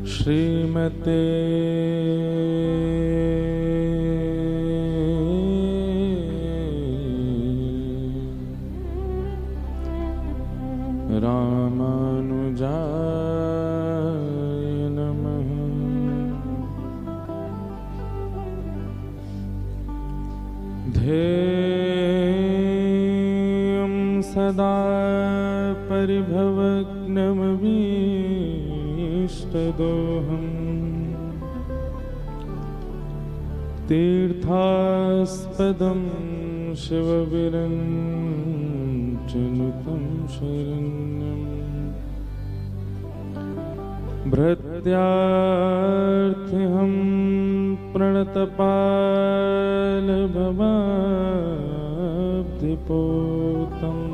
श्रीमते रामानुजाय नमः। ध्येयं सदा परिभवग्नमभीष्टदोहम् तीर्थास्पदं शिवविरञ्चनुतं शरण्यम् भृत्यार्थिहं प्रणतपालभवाब्धिपोतम्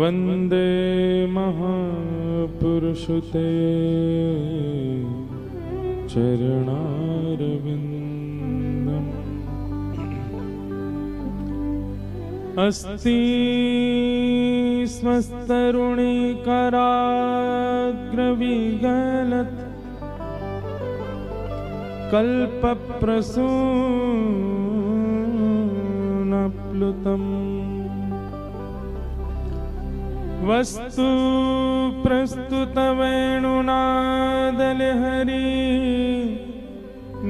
वन्दे महापुरुषुते चरणारविन्दम्। अस्ति स्वस्तरुणिकराग्रविगलत् कल्पप्रसूनप्लुतम् वस्तु प्रस्तुतवेणुनादलहरी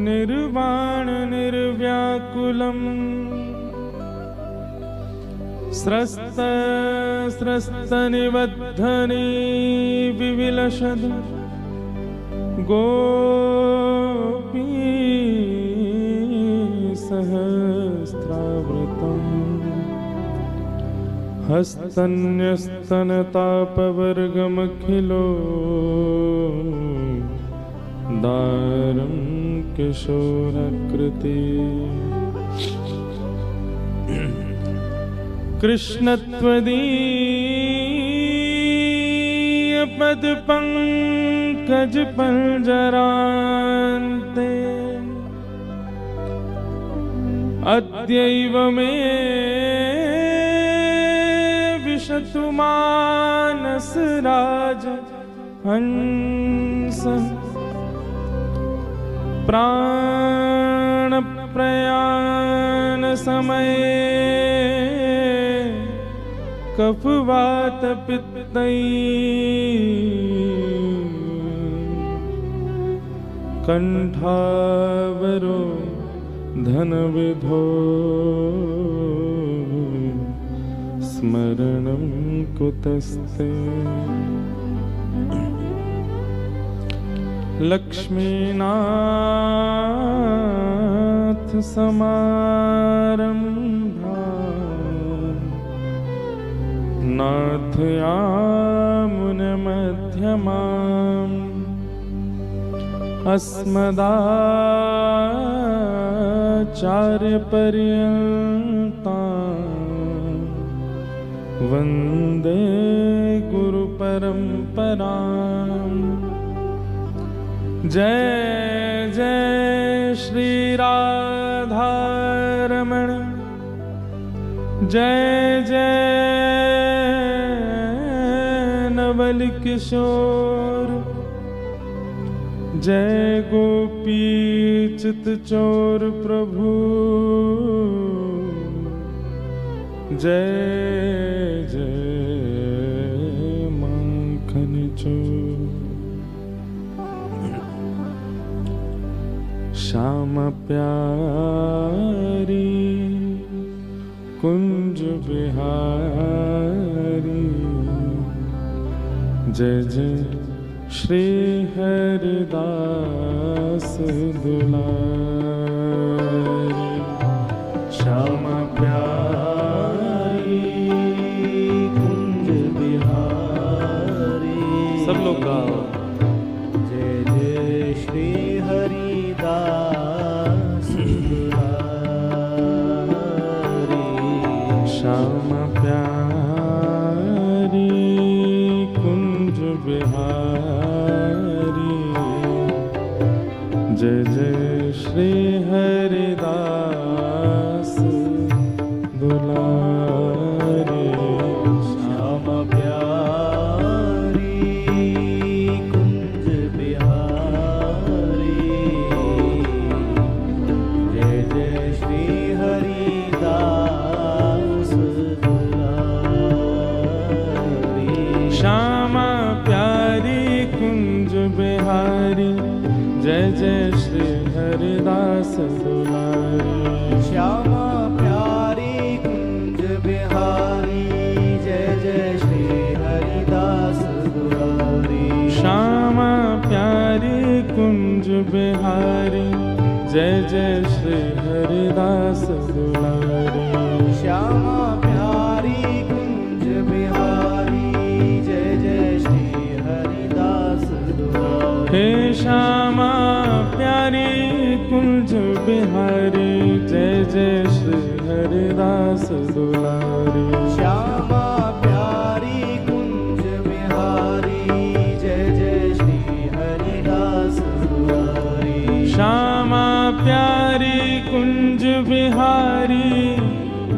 निर्वाण निर्व्याकुलम् स्रस्त स्रस्तनिबद्धनी विविलसद् गोपी सहस्रावृतम् हस्तन्यस्तनतापवर्गमखिलो दारं किशोरकृति कृष्णत्वदीयपदपङ्कजपञ्जरान्ते अद्यैव मे विशतु मानसराज हंस प्राणप्रयाण समये कफवातपित्तैः कंठावरो धनविधो स्मरणं कुतस्ते लक्ष्मीनाथ समारम्भा नाथयामुनमध्यमाम् अस्मदाचार्यपर्यन्ताम् वन्दे गुरुपरम्पराम्। जय जय श्री राधारमण जय जय नवल किशोर जय गोपी चितचोर प्रभु जय जय माखन चोर। श्याम प्यारी कुंज बिहारी जय जय श्री हरिदास दुलारी। श्याम प्यारी कुंज बिहारी सब लोग गाओ जय जय श्री हरिदास दुलारी। श्याम प्यारी कुंज बिहारी जय जय श्री हरिदास दुलारी। श्याम प्यारी बिहारी जय जय श्री हरिदास दुलारी। श्यामा प्यारी कुंज बिहारी जय जय श्री हरिदास दुलारी। श्यामा प्यारी कुंज बिहारी जय जय श्री हरिदास दुलारी। श्यामा प्यारी कुंज बिहारी जय जय श्री हरिदास दुलारी। हे श्यामा प्यारी कुंज बिहारी जय जय श्री हरिदास दुलारी। श्यामा प्यारी कुंज बिहारी जय जय श्री हरिदास दुलारी। श्यामा प्यारी कुंज बिहारी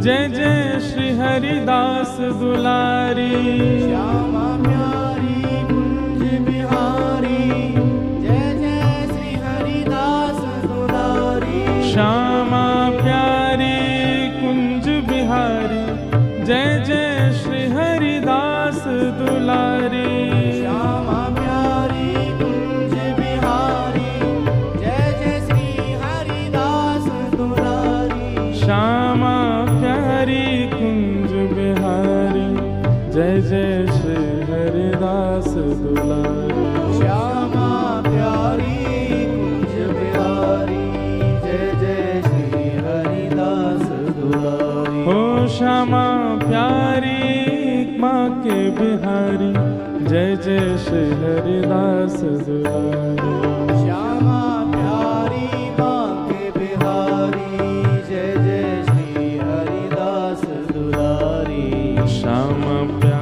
जय जय श्री हरिदास दुलारी। श्यामा प्यारी कुंज बिहारी जय जय श्री हरिदास दुलारी। श्यामा प्यारी कुंज बिहारी जय जय श्री हरिदास दुलारी। श्यामा प्यारी कुंज बिहारी जय जय श्री हरिदास दुलारी। श्यामा प्यारी कुंज बिहारी जय जय श्री हरिदास दुलारी। श्यामा प्यारी कुंज बिहारी जय जय श्री हरिदास दुलारी। हो श्यामा प्यारी माँ के बिहारी जय जय श्री हरिदास दुलारी। श्यामा प्यारी माँ के बिहारी जय जय श्री हरिदास दुलारी। श्यामा प्यारी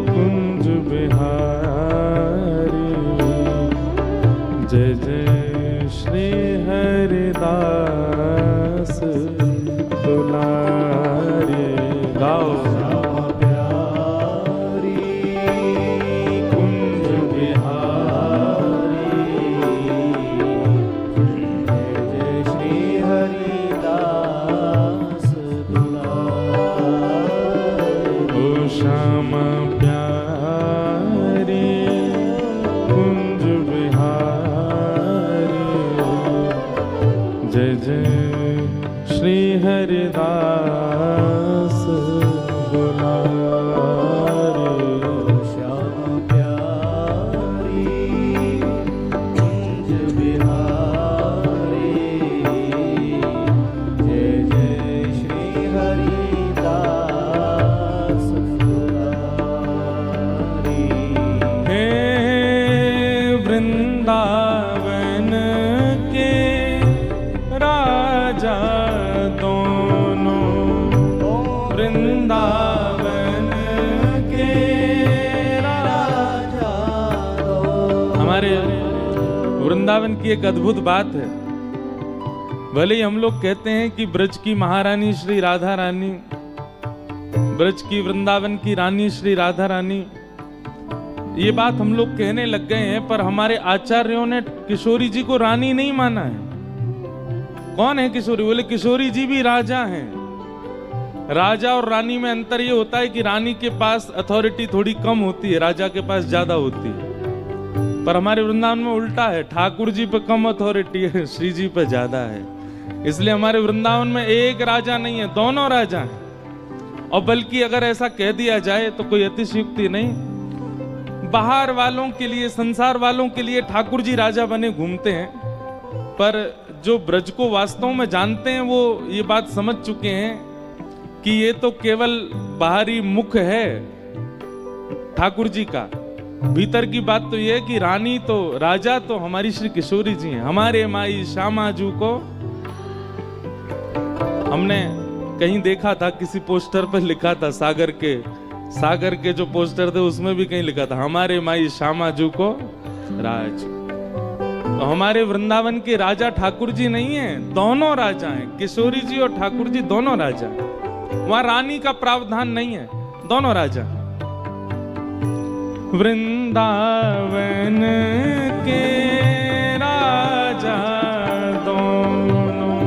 कुंज बिहारी जय जय श्री हरिदास दुलारी। गाओ श्यामा प्यारी कुंज बिहारी जय जय श्री हरिदास दुलारी। ओ श्यामा प्यारी कुंज बिहारी जय जय श्री हरिदास दुलारी। श्यामा प्यारी कुंज बिहारी जय जय श्री हरिदास दुलारी। हे वृंदावन के राजा दोनों, वृंदावन के राजा दो। हमारे वृंदावन की एक अद्भुत बात है। भले ही हम लोग कहते हैं कि ब्रज की महारानी श्री राधा रानी, ब्रज की वृंदावन की रानी श्री राधा रानी, ये बात हम लोग कहने लग गए हैं, पर हमारे आचार्यों ने किशोरी जी को रानी नहीं माना है। कौन है किशोरी? बोले किशोरी जी भी राजा हैं। राजा और रानी में अंतर ये होता है कि रानी के पास अथॉरिटी थोड़ी कम होती है, राजा के पास ज्यादा होती है। पर हमारे वृंदावन में उल्टा है, ठाकुर जी पे कम अथॉरिटी है, श्री जी पे ज्यादा है। इसलिए हमारे वृंदावन में एक राजा नहीं है, दोनों राजा हैं। और बल्कि अगर ऐसा कह दिया जाए तो कोई अतिशयोक्ति नहीं। बाहर वालों के लिए, संसार वालों के लिए ठाकुर जी राजा बने घूमते हैं, पर जो ब्रज को वास्तव में जानते हैं वो ये बात समझ चुके हैं कि ये तो केवल बाहरी मुख है ठाकुर जी का। भीतर की बात तो ये है कि रानी तो, राजा तो हमारी श्री किशोरी जी हैं। हमारे माई श्यामा जू को हमने कहीं देखा था, किसी पोस्टर पर लिखा था, सागर के जो पोस्टर थे उसमें भी कहीं लिखा था हमारे माई श्यामा जू को राज। तो हमारे वृंदावन के राजा ठाकुर जी नहीं है, दोनों राजा हैं। किशोरी जी और ठाकुर जी दोनों राजा। वहां रानी का प्रावधान नहीं है, दोनों राजा। वृंदावन के राजा दोनों,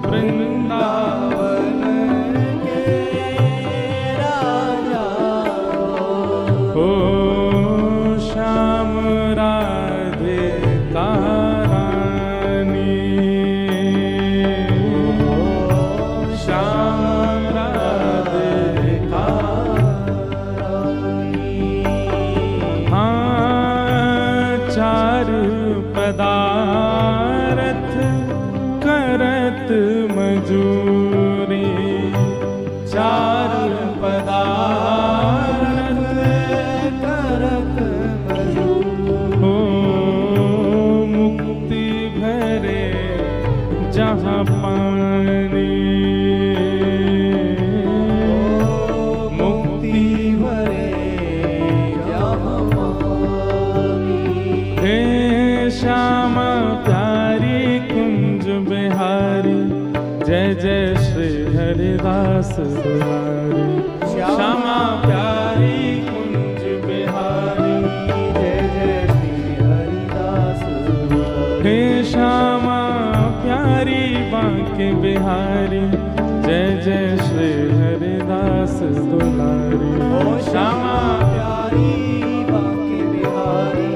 वृंदावन के राजा हो दुलारी श्यामा प्यारी कुंज बिहारी जय जय श्री हरिदास दुलारी हे श्यामा प्यारी बांके बिहारी जय जय श्री हरिदास दुलारी ओ श्यामा प्यारी बांके बिहारी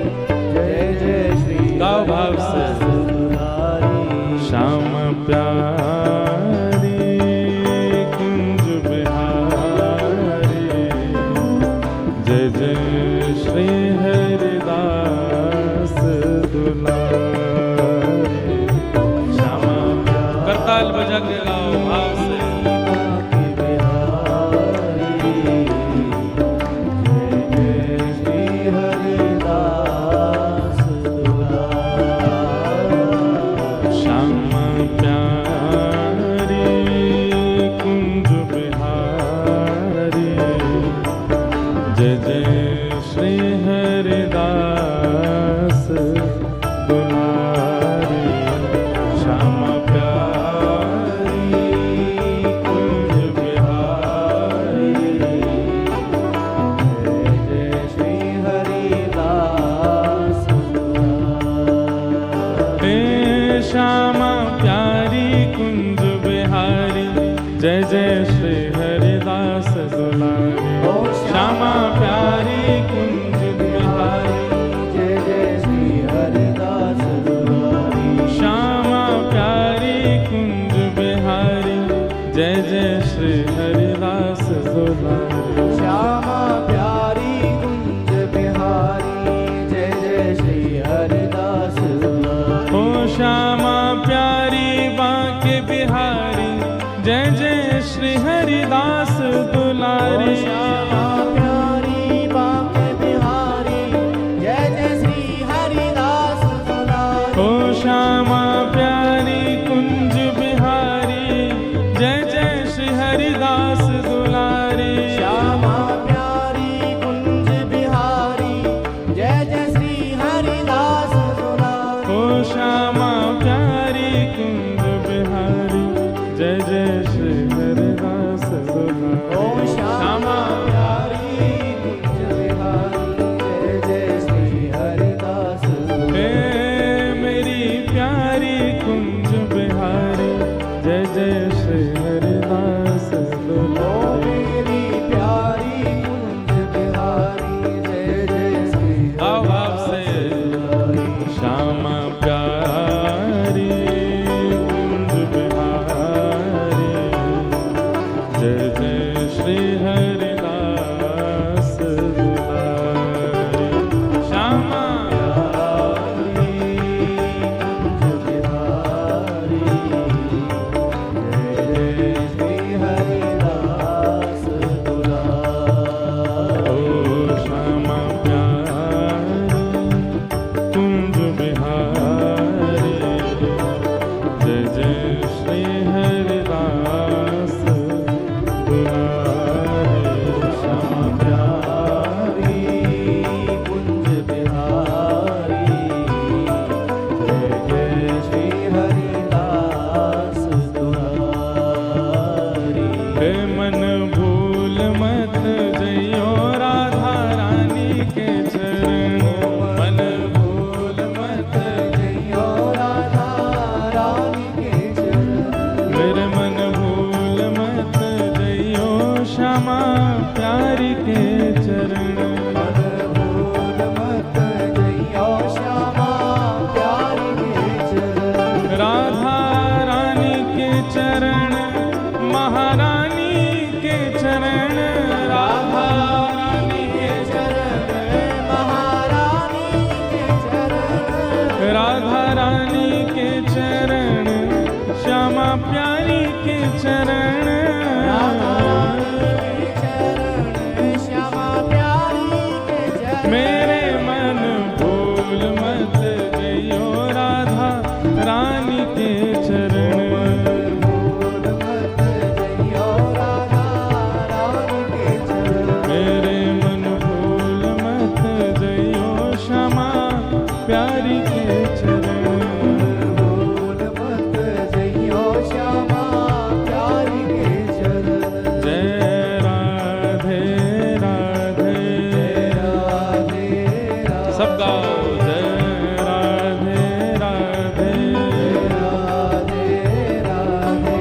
जय जय श्री गाओ भाव से। हरिदास दुलारी श्यामा प्यारी कुंज बिहारी जय जय श्री हरिदास दुलारी श्यामा करताल बजा के गाओ भाव से। बांके बिहारी जय जय श्री हरिदास दुलारी श्यामा प्यारी कुंज बिहारी जय जय श्री हरिदास दुलारी श्यामा प्यारी कुंज बिहारी जय जय श्री हरिदास दुलारी हे श्यामा प्यारी कुंज बिहारी जय जय श्री हरिदास दुलारी ओ श्यामा प्यारी सब गाओ जय राधे राधे राधे राधे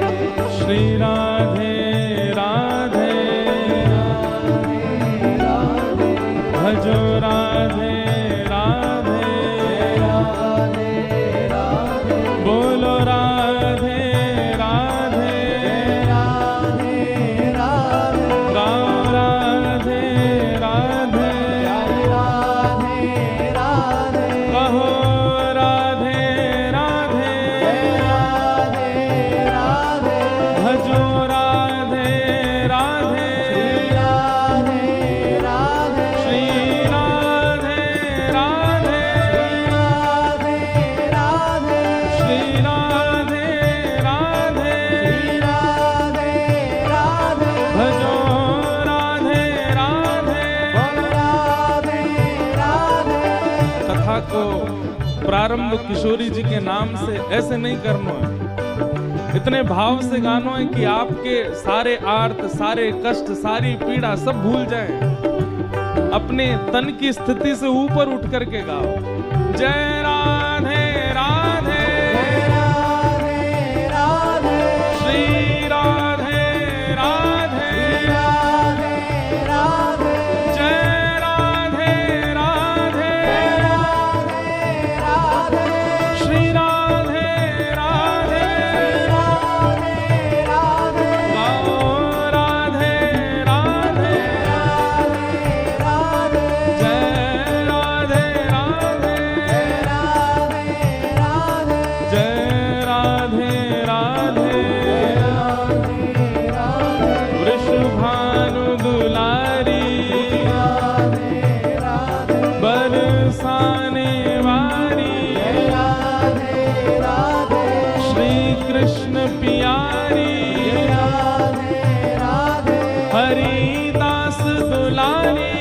श्री राधे राधे राधे भजो राधे राधे राधे राधे बोलो राधे राधे राधे राधे गाओ राधे राधे राधे राधे कहो राधे राधे राधे राधे भजो राधे राधे राधे राधे श्री राधे राधे राधे राधे श्री राधे राधे राधे राधे भजो राधे राधे राधे राधे कथा को प्रारंभ किशोरी जी के नाम से ऐसे नहीं करना है, इतने भाव से गानो है कि आपके सारे आर्त, सारे कष्ट, सारी पीड़ा सब भूल जाएं। अपने तन की स्थिति से ऊपर उठ करके गाओ जय राधे राधे राधे राधे श्री राधे राधे राधे राधे जय राधे राधे राधे श्री राधे राधे राधे गाओ राधे राधे राधे जय राधे राधे जय राधे राधे वृषभानु दुलारी बरसाने वाली श्री कृष्ण पियारी हरिदास दुलारी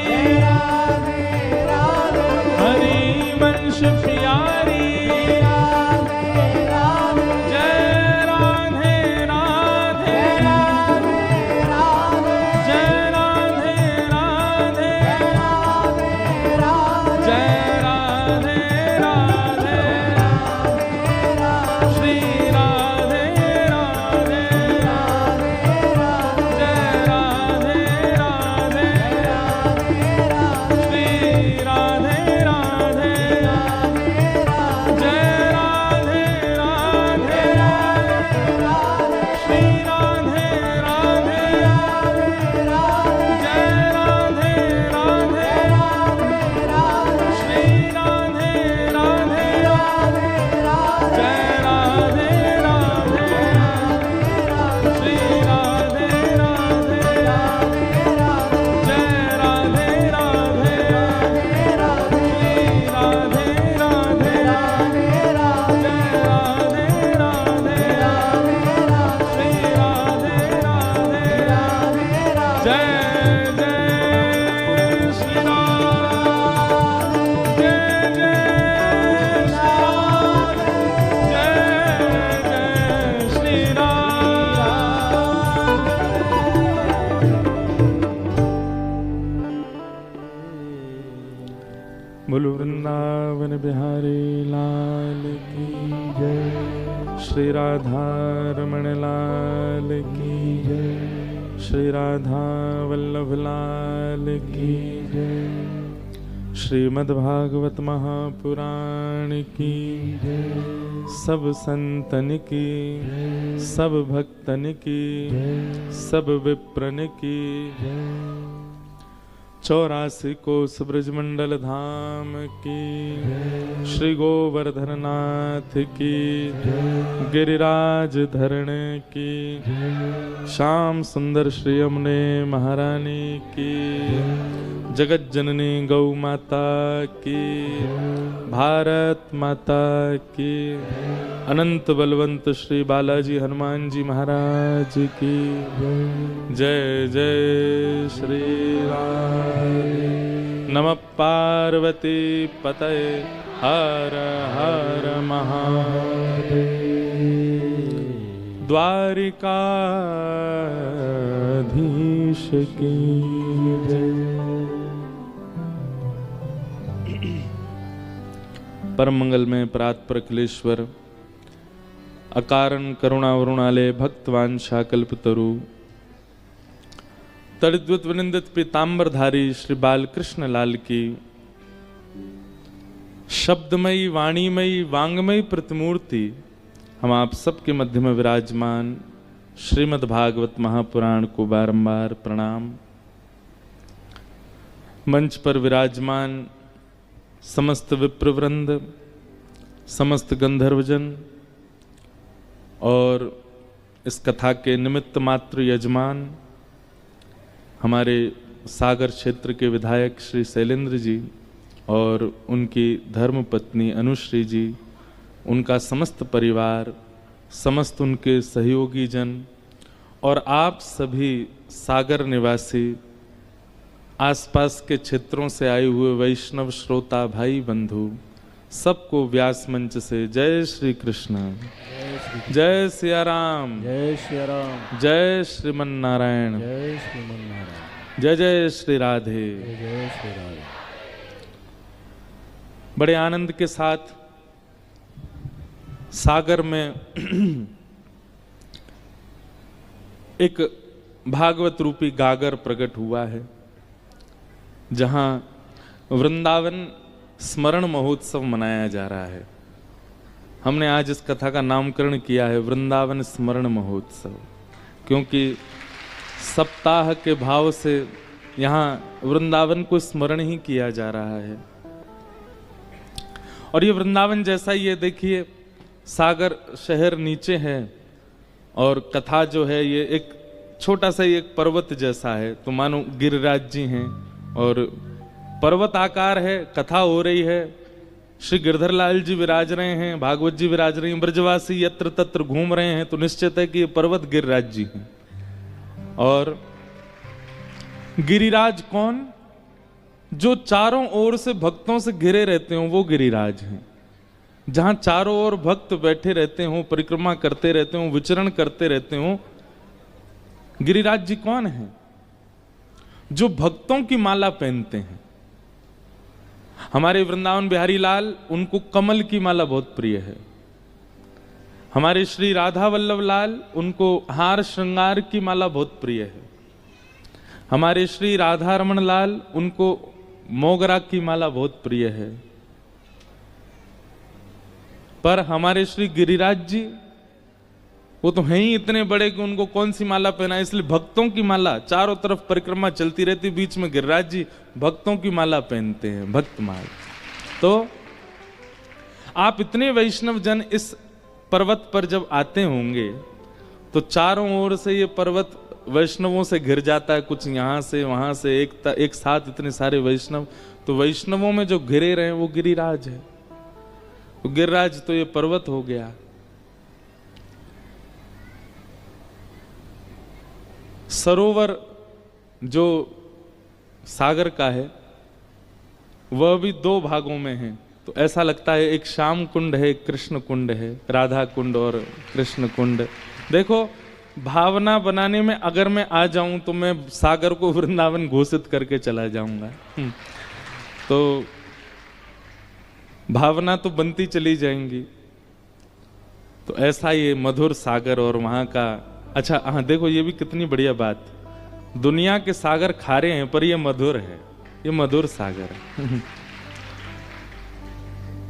हरि वंश प्यारी जय राधे राधे जय राधे राधे जय राधे राधे श्री राधे राधे जय राधे राधे श्री राधे राधे जय राधे राधे श्री राधे राधे जय राधे राधे श्री राधे राधे जय राधे राधे श्री राधे राधे जय राधे राधे श्री राधे राधे जय राधे राधे श्री राधे राधे जय जय श्री राम जय जय श्री राम जय जय श्री राम बोलो वृंदावन बिहारी लाल की जय श्री राधा रमण लाल की जय श्री राधा वल्लभ लाल की जय श्रीमद् भागवत महापुराण की जय सब संतन की सब भक्तन की सब विप्रन की 84 कोस ब्रजमंडल धाम की श्री गोवर्धन नाथ की गिरिराज धरण की श्याम सुंदर श्री यमुने महारानी की जगत जननी गौ माता की भारत माता की अनंत बलवंत श्री बालाजी हनुमान जी महाराज की जय जय श्री राधे नमः पार्वती पतये हर हर महादेव द्वारिकाधीश की जय परम मंगल में प्रात प्रकलेश्वर अकारण करुणावरुणालय भक्तवांछा कल्पतरु तड़िद्वत विनिंदित पीताम्बरधारी श्री बालकृष्ण लाल की शब्दमयी वाणीमयी वांगमयी प्रतिमूर्ति हम आप सबके मध्य में विराजमान श्रीमद् भागवत महापुराण को बारंबार प्रणाम। मंच पर विराजमान समस्त विप्रवृंद, समस्त गंधर्वजन और इस कथा के निमित्त मात्र यजमान हमारे सागर क्षेत्र के विधायक श्री शैलेंद्र जी और उनकी धर्मपत्नी अनुश्री जी, उनका समस्त परिवार, समस्त उनके सहयोगी जन और आप सभी सागर निवासी, आसपास के क्षेत्रों से आए हुए वैष्णव श्रोता भाई बंधु, सबको व्यास मंच से जय श्री कृष्ण, जय सिया राम, जय श्री राम, जय श्रीमन नारायण, जय श्रीमन नारायण, जय जय श्री राधे। जय श्री राधे। बड़े आनंद के साथ सागर में एक भागवत रूपी गागर प्रकट हुआ है, जहां वृंदावन स्मरण महोत्सव मनाया जा रहा है। हमने आज इस कथा का नामकरण किया है वृंदावन स्मरण महोत्सव, क्योंकि सप्ताह के भाव से यहाँ वृंदावन को स्मरण ही किया जा रहा है। और ये वृंदावन जैसा ही है, देखिए सागर शहर नीचे है और कथा जो है ये एक छोटा सा ही एक पर्वत जैसा है, तो मानो गिरिराज जी हैं और पर्वत आकार है, कथा हो रही है, श्री गिरधर लाल जी विराज रहे हैं, भागवत जी विराज रहे हैं, ब्रजवासी यत्र तत्र घूम रहे हैं, तो निश्चित है कि ये पर्वत गिरिराज जी हैं। और गिरिराज कौन? जो चारों ओर से भक्तों से घिरे रहते हो वो गिरिराज हैं। जहां चारों ओर भक्त बैठे रहते हो, परिक्रमा करते रहते हो, विचरण करते रहते हो, गिरिराज जी कौन है? जो भक्तों की माला पहनते हैं। हमारे वृंदावन बिहारी लाल, उनको कमल की माला बहुत प्रिय है। हमारे श्री राधा वल्लभ लाल, उनको हार श्रृंगार की माला बहुत प्रिय है। हमारे श्री राधा रमण लाल, उनको मोगरा की माला बहुत प्रिय है। पर हमारे श्री गिरिराज जी, वो तो हैं ही इतने बड़े कि उनको कौन सी माला पहना, इसलिए भक्तों की माला, चारों तरफ परिक्रमा चलती रहती, बीच में गिरिराज जी भक्तों की माला पहनते हैं, भक्त माल। तो आप इतने वैष्णव जन इस पर्वत पर जब आते होंगे तो चारों ओर से ये पर्वत वैष्णवों से घिर जाता है, कुछ यहां से वहां से, एक साथ इतने सारे वैष्णव, तो वैष्णवों में जो घिरे रहे वो गिरिराज है। तो गिरिराज तो ये पर्वत हो गया। सरोवर जो सागर का है वह भी दो भागों में है, तो ऐसा लगता है एक श्याम कुंड है, एक कृष्ण कुंड है, राधा कुंड और कृष्ण कुंड। देखो, भावना बनाने में अगर मैं आ जाऊं तो मैं सागर को वृंदावन घोषित करके चला जाऊंगा। तो भावना तो बनती चली जाएंगी। तो ऐसा ये मधुर सागर और वहां का, अच्छा हाँ देखो ये भी कितनी बढ़िया बात, दुनिया के सागर खारे हैं पर ये मधुर है, ये मधुर सागर है।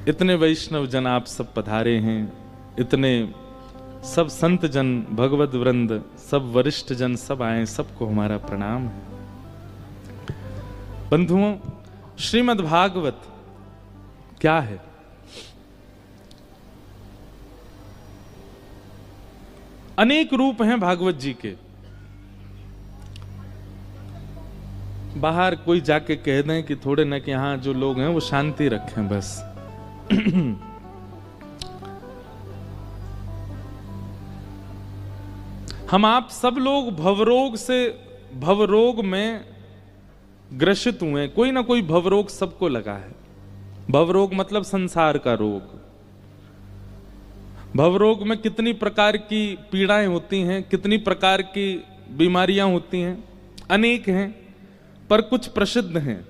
इतने वैष्णव जन आप सब पधारे हैं, इतने सब संत जन, भगवत वृंद, सब वरिष्ठ जन सब आए, सबको हमारा प्रणाम है। बंधुओं, श्रीमद् भागवत क्या है? अनेक रूप हैं भागवत जी के। बाहर कोई जाके कह दें कि थोड़े न कि यहां जो लोग हैं वो शांति रखें बस। हम आप सब लोग भवरोग में ग्रसित हुए, कोई ना कोई भवरोग सबको लगा है। भवरोग मतलब संसार का रोग। भवरोग में कितनी प्रकार की पीड़ाएं होती हैं, कितनी प्रकार की बीमारियां होती हैं, अनेक हैं, पर कुछ प्रसिद्ध हैं।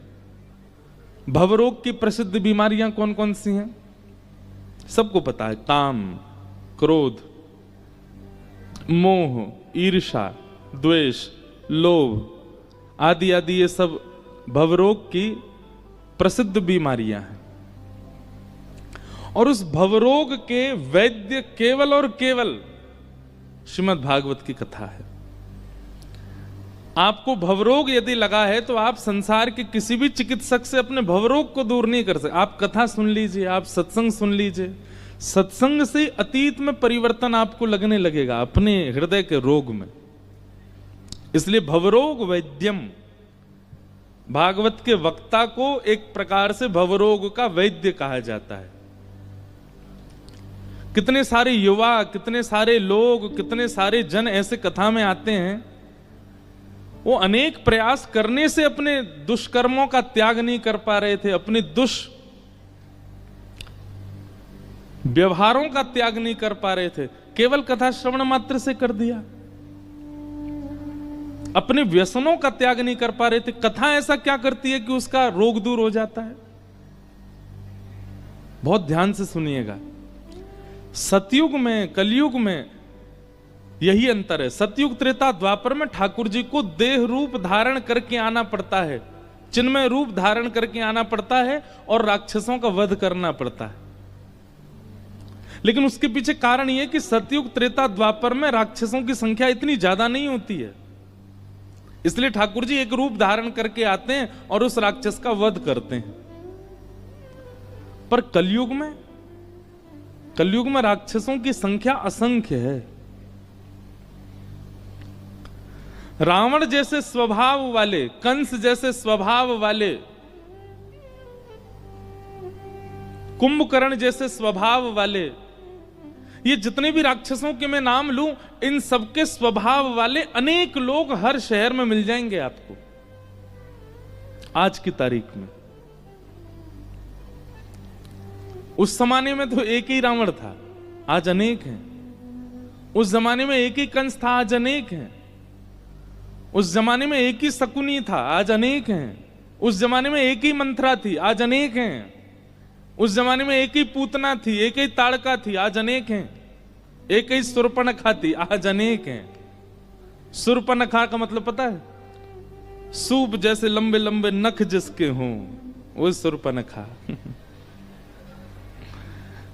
भवरोग की प्रसिद्ध बीमारियां कौन कौन सी हैं? सबको पता है, काम, क्रोध, मोह, ईर्ष्या, द्वेष, लोभ आदि आदि, ये सब भवरोग की प्रसिद्ध बीमारियां हैं। और उस भवरोग के वैद्य केवल और केवल श्रीमद् भागवत की कथा है। आपको भवरोग यदि लगा है तो आप संसार के किसी भी चिकित्सक से अपने भवरोग को दूर नहीं कर सकते। आप कथा सुन लीजिए, आप सत्संग सुन लीजिए, सत्संग से अतीत में परिवर्तन आपको लगने लगेगा अपने हृदय के रोग में। इसलिए भवरोग वैद्यम, भागवत के वक्ता को एक प्रकार से भवरोग का वैद्य कहा जाता है। कितने सारे युवा, कितने सारे लोग, कितने सारे जन ऐसे कथा में आते हैं, वो अनेक प्रयास करने से अपने दुष्कर्मों का त्याग नहीं कर पा रहे थे, अपने व्यवहारों का त्याग नहीं कर पा रहे थे, केवल कथा श्रवण मात्र से कर दिया। अपने व्यसनों का त्याग नहीं कर पा रहे थे। कथा ऐसा क्या करती है कि उसका रोग दूर हो जाता है? बहुत ध्यान से सुनिएगा। सतयुग में, कलयुग में यही अंतर है। सतयुग, त्रेता, द्वापर में ठाकुर जी को देह रूप धारण करके आना पड़ता है, चिन्मय रूप धारण करके आना पड़ता है और राक्षसों का वध करना पड़ता है। लेकिन उसके पीछे कारण यह कि सतयुग, त्रेता, द्वापर में राक्षसों की संख्या इतनी ज्यादा नहीं होती है, इसलिए ठाकुर जी एक रूप धारण करके आते हैं और उस राक्षस का वध करते हैं। पर कलयुग में राक्षसों की संख्या असंख्य है। रावण जैसे स्वभाव वाले, कंस जैसे स्वभाव वाले, कुंभकर्ण जैसे स्वभाव वाले, ये जितने भी राक्षसों के मैं नाम लूं, इन सबके स्वभाव वाले अनेक लोग हर शहर में मिल जाएंगे आपको आज की तारीख में। उस जमाने में तो एक ही रावण था, आज अनेक हैं। उस जमाने में एक ही कंस था, आज अनेक हैं। उस जमाने में एक ही शकुनी था, आज अनेक हैं। उस जमाने में एक ही मंथरा थी, आज अनेक हैं। उस जमाने में एक ही पूतना थी, एक ही ताड़का थी, आज अनेक हैं। एक ही सुर्पनखा थी, आज अनेक हैं। सुर्पनखा का मतलब पता है? सूप जैसे लंबे लंबे नख जिसके हों, वो सुर्पनखा।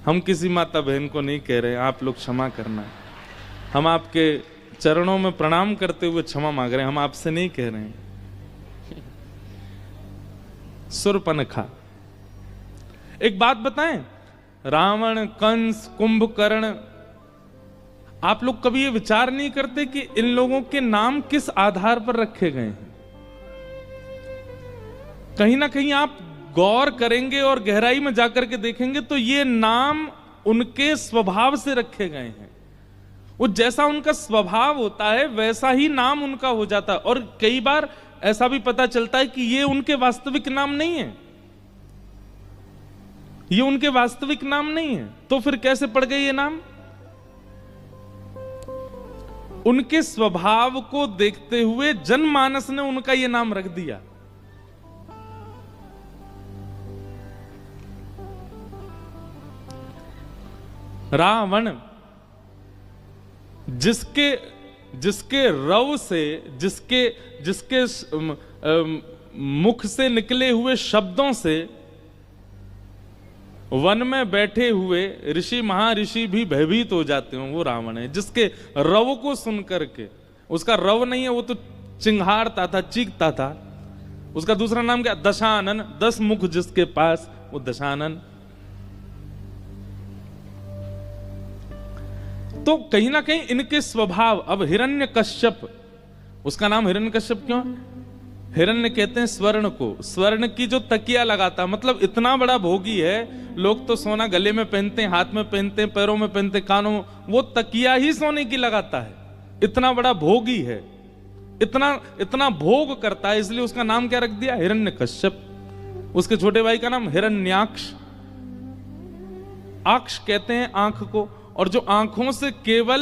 हम किसी माता बहन को नहीं कह रहे, आप लोग क्षमा करना। हम आपके चरणों में प्रणाम करते हुए क्षमा मांग रहे हैं, हम आपसे नहीं कह रहे हैं। सुर्पनखा। एक बात बताएं, रावण, कंस, कुंभकर्ण, आप लोग कभी ये विचार नहीं करते कि इन लोगों के नाम किस आधार पर रखे गए हैं? कहीं ना कहीं आप गौर करेंगे और गहराई में जाकर के देखेंगे तो ये नाम उनके स्वभाव से रखे गए हैं। वो जैसा उनका स्वभाव होता है वैसा ही नाम उनका हो जाता है। और कई बार ऐसा भी पता चलता है कि ये उनके वास्तविक नाम नहीं है, ये उनके वास्तविक नाम नहीं है। तो फिर कैसे पड़ गए ये नाम? उनके स्वभाव को देखते हुए जनमानस ने उनका ये नाम रख दिया। रावण, जिसके रव से, जिसके मुख से निकले हुए शब्दों से वन में बैठे हुए ऋषि महर्षि भी भयभीत हो जाते हैं, वो रावण है। जिसके रव को सुन करके, उसका रव नहीं है, वो तो चिंघाड़ता था, चीखता था। उसका दूसरा नाम क्या? दशानन। 10 मुख जिसके पास, वो दशानन। तो कहीं ना कहीं इनके स्वभाव। अब हिरण्यकश्यप, उसका नाम हिरण्यकश्यप क्यों? हिरण्य कहते हैं स्वर्ण को, स्वर्ण की जो तकिया लगाता, मतलब इतना बड़ा भोगी है। लोग तो सोना गले में पहनते हैं, हाथ में पहनते हैं, पैरों में पहनते हैं, कानों में, वो तकिया ही सोने की लगाता है। इतना बड़ा भोगी है, इतना भोग करता है, इसलिए उसका नाम क्या रख दिया? हिरण्यकश्यप। उसके छोटे भाई का नाम हिरण्याक्ष। आक्ष कहते हैं आंख को, और जो आंखों से केवल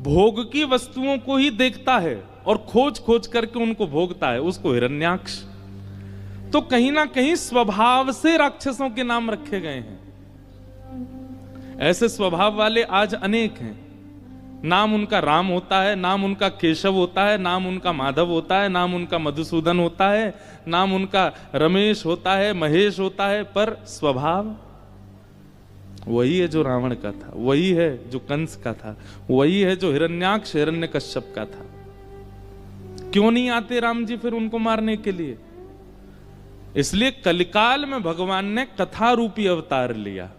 भोग की वस्तुओं को ही देखता है और खोज खोज करके उनको भोगता है, उसको हिरण्याक्ष। तो कहीं ना कहीं स्वभाव से राक्षसों के नाम रखे गए हैं। ऐसे स्वभाव वाले आज अनेक हैं। नाम उनका राम होता है, नाम उनका केशव होता है, नाम उनका माधव होता है, नाम उनका मधुसूदन होता है, नाम उनका रमेश होता है, महेश होता है, पर स्वभाव वही है जो रावण का था, वही है जो कंस का था, वही है जो हिरण्याक्ष हिरण्यकश्यप का था। क्यों नहीं आते राम जी फिर उनको मारने के लिए? इसलिए कलिकाल में भगवान ने कथा रूपी अवतार लिया।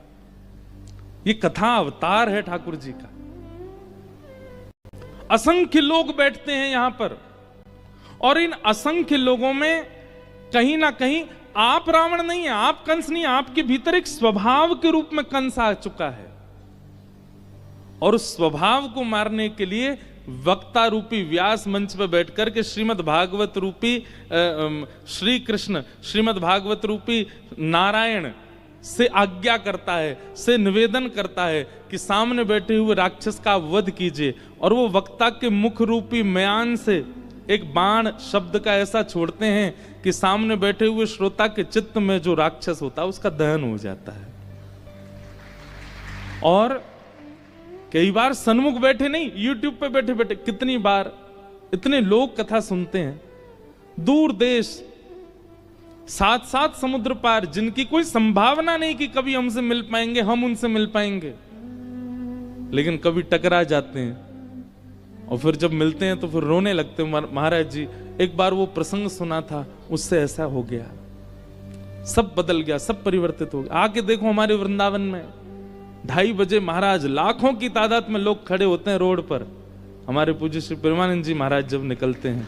ये कथा अवतार है ठाकुर जी का। असंख्य लोग बैठते हैं यहां पर, और इन असंख्य लोगों में कहीं ना कहीं आप रावण नहीं है, आप कंस नहीं है, आपके भीतर एक स्वभाव के रूप में कंस आ चुका है। और उस स्वभाव को मारने के लिए वक्ता रूपी व्यास मंच पर बैठकर के श्रीमद् भागवत रूपी श्री कृष्ण, श्रीमद् भागवत रूपी नारायण से आज्ञा करता है, से निवेदन करता है कि सामने बैठे हुए राक्षस का वध कीजिए। और वो वक्ता के मुख रूपी म्यान से एक बाण शब्द का ऐसा छोड़ते हैं कि सामने बैठे हुए श्रोता के चित्त में जो राक्षस होता है उसका दहन हो जाता है। और कई बार सन्मुख बैठे नहीं, यूट्यूब पे बैठे बैठे कितनी बार इतने लोग कथा सुनते हैं, दूर देश, साथ साथ समुद्र पार, जिनकी कोई संभावना नहीं कि कभी हमसे मिल पाएंगे, हम उनसे मिल पाएंगे, लेकिन कभी टकरा जाते हैं और फिर जब मिलते हैं तो फिर रोने लगते हैं। महाराज जी एक बार वो प्रसंग सुना था, उससे ऐसा हो गया, सब बदल गया, सब परिवर्तित हो गया। आके देखो हमारे वृंदावन में 2:30 बजे महाराज, लाखों की तादाद में लोग खड़े होते हैं रोड पर। हमारे पूज्य श्री प्रेमानंद जी महाराज जब निकलते हैं,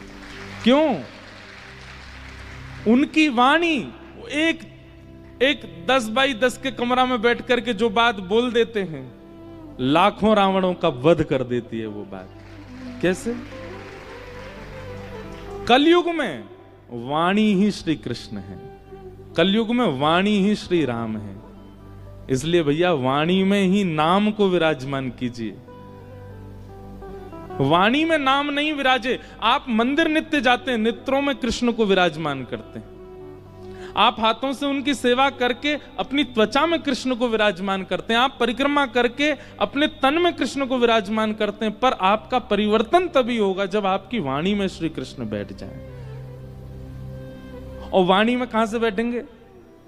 क्यों? उनकी वाणी एक 10 बाई 10 के कमरा में बैठ करके जो बात बोल देते हैं, लाखों रावणों का वध कर देती है वो बात। कैसे? कलयुग में वाणी ही श्री कृष्ण है, कलयुग में वाणी ही श्री राम है। इसलिए भैया वाणी में ही नाम को विराजमान कीजिए। वाणी में नाम नहीं विराजे। आप मंदिर नित्य जाते हैं, नेत्रों में कृष्ण को विराजमान करते हैं। आप हाथों से उनकी सेवा करके अपनी त्वचा में कृष्ण को विराजमान करते हैं। आप परिक्रमा करके अपने तन में कृष्ण को विराजमान करते हैं। पर आपका परिवर्तन तभी होगा जब आपकी वाणी में श्री कृष्ण बैठ जाए। और वाणी में कहां से बैठेंगे?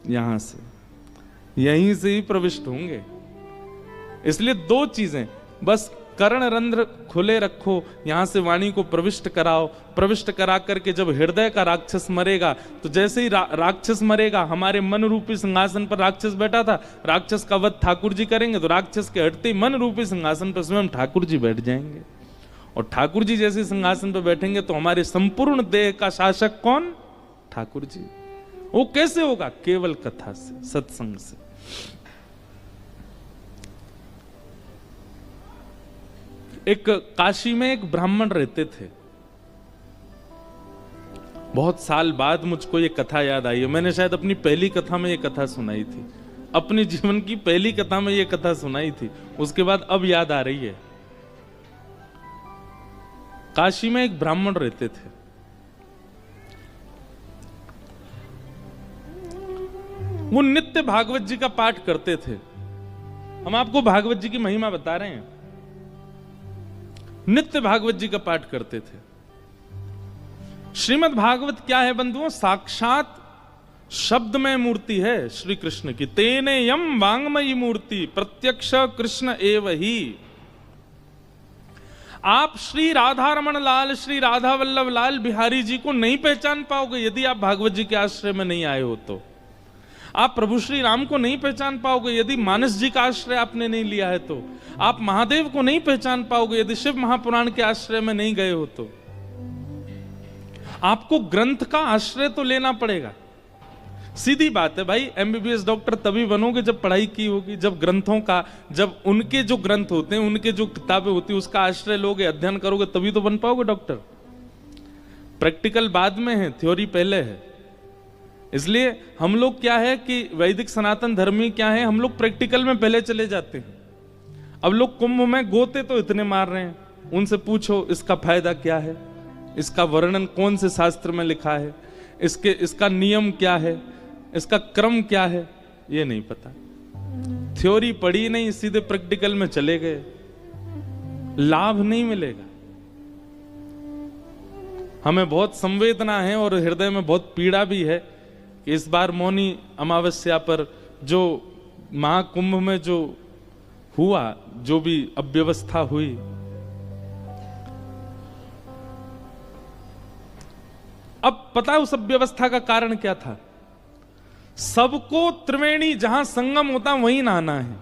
यहां से, यहीं से ही प्रविष्ट होंगे। इसलिए 2 चीजें बस, कर्ण रंध्र खुले रखो, यहां से वाणी को प्रविष्ट कराओ। प्रविष्ट करा करके जब हृदय का राक्षस मरेगा, तो जैसे ही राक्षस मरेगा, हमारे मन रूपी सिंहासन पर राक्षस बैठा था, राक्षस का वध ठाकुर जी करेंगे, तो राक्षस के हटते ही मन रूपी सिंहासन पर स्वयं ठाकुर जी बैठ जाएंगे। और ठाकुर जी जैसे सिंहासन पर बैठेंगे तो हमारे संपूर्ण देह का शासक कौन? ठाकुर जी। वो कैसे होगा? केवल कथा से, सत्संग से। एक काशी में एक ब्राह्मण रहते थे। बहुत साल बाद मुझको ये कथा याद आई है। मैंने शायद अपनी पहली कथा में ये कथा सुनाई थी, अपने जीवन की पहली कथा में ये कथा सुनाई थी, उसके बाद अब याद आ रही है। काशी में एक ब्राह्मण रहते थे। वो नित्य भागवत जी का पाठ करते थे। हम आपको भागवत जी की महिमा बता रहे हैं। नित्य भागवत जी का पाठ करते थे। श्रीमद् भागवत क्या है बंधुओं? साक्षात शब्दमय मूर्ति है श्री कृष्ण की। तेने यम वांगमयी मूर्ति प्रत्यक्ष कृष्ण एव ही। आप श्री राधा रमण लाल, श्री राधा वल्लभ लाल बिहारी जी को नहीं पहचान पाओगे यदि आप भागवत जी के आश्रय में नहीं आए हो। तो आप प्रभु श्री राम को नहीं पहचान पाओगे यदि मानस जी का आश्रय आपने नहीं लिया है। तो आप महादेव को नहीं पहचान पाओगे यदि शिव महापुराण के आश्रय में नहीं गए हो। तो आपको ग्रंथ का आश्रय तो लेना पड़ेगा। सीधी बात है भाई, एमबीबीएस डॉक्टर तभी बनोगे जब पढ़ाई की होगी, जब ग्रंथों का, जब उनके जो ग्रंथ होते हैं, उनके जो किताबें होती है उसका आश्रय लोगे, अध्ययन करोगे, तभी तो बन पाओगे डॉक्टर। प्रैक्टिकल बाद में है, थ्योरी पहले है। इसलिए हम लोग क्या है कि वैदिक सनातन धर्मी क्या है, हम लोग प्रैक्टिकल में पहले चले जाते हैं। अब लोग कुंभ में गोते तो इतने मार रहे हैं, उनसे पूछो इसका फायदा क्या है, इसका वर्णन कौन से शास्त्र में लिखा है, इसका नियम क्या है, इसका क्रम क्या है, ये नहीं पता। थ्योरी पढ़ी नहीं, सीधे प्रैक्टिकल में चले गए, लाभ नहीं मिलेगा। हमें बहुत संवेदना है और हृदय में बहुत पीड़ा भी है कि इस बार मौनी अमावस्या पर जो महाकुंभ में जो हुआ, जो भी अव्यवस्था हुई, अब पता है उस अव्यवस्था का कारण क्या था? सबको त्रिवेणी जहां संगम होता वहीं नहाना है।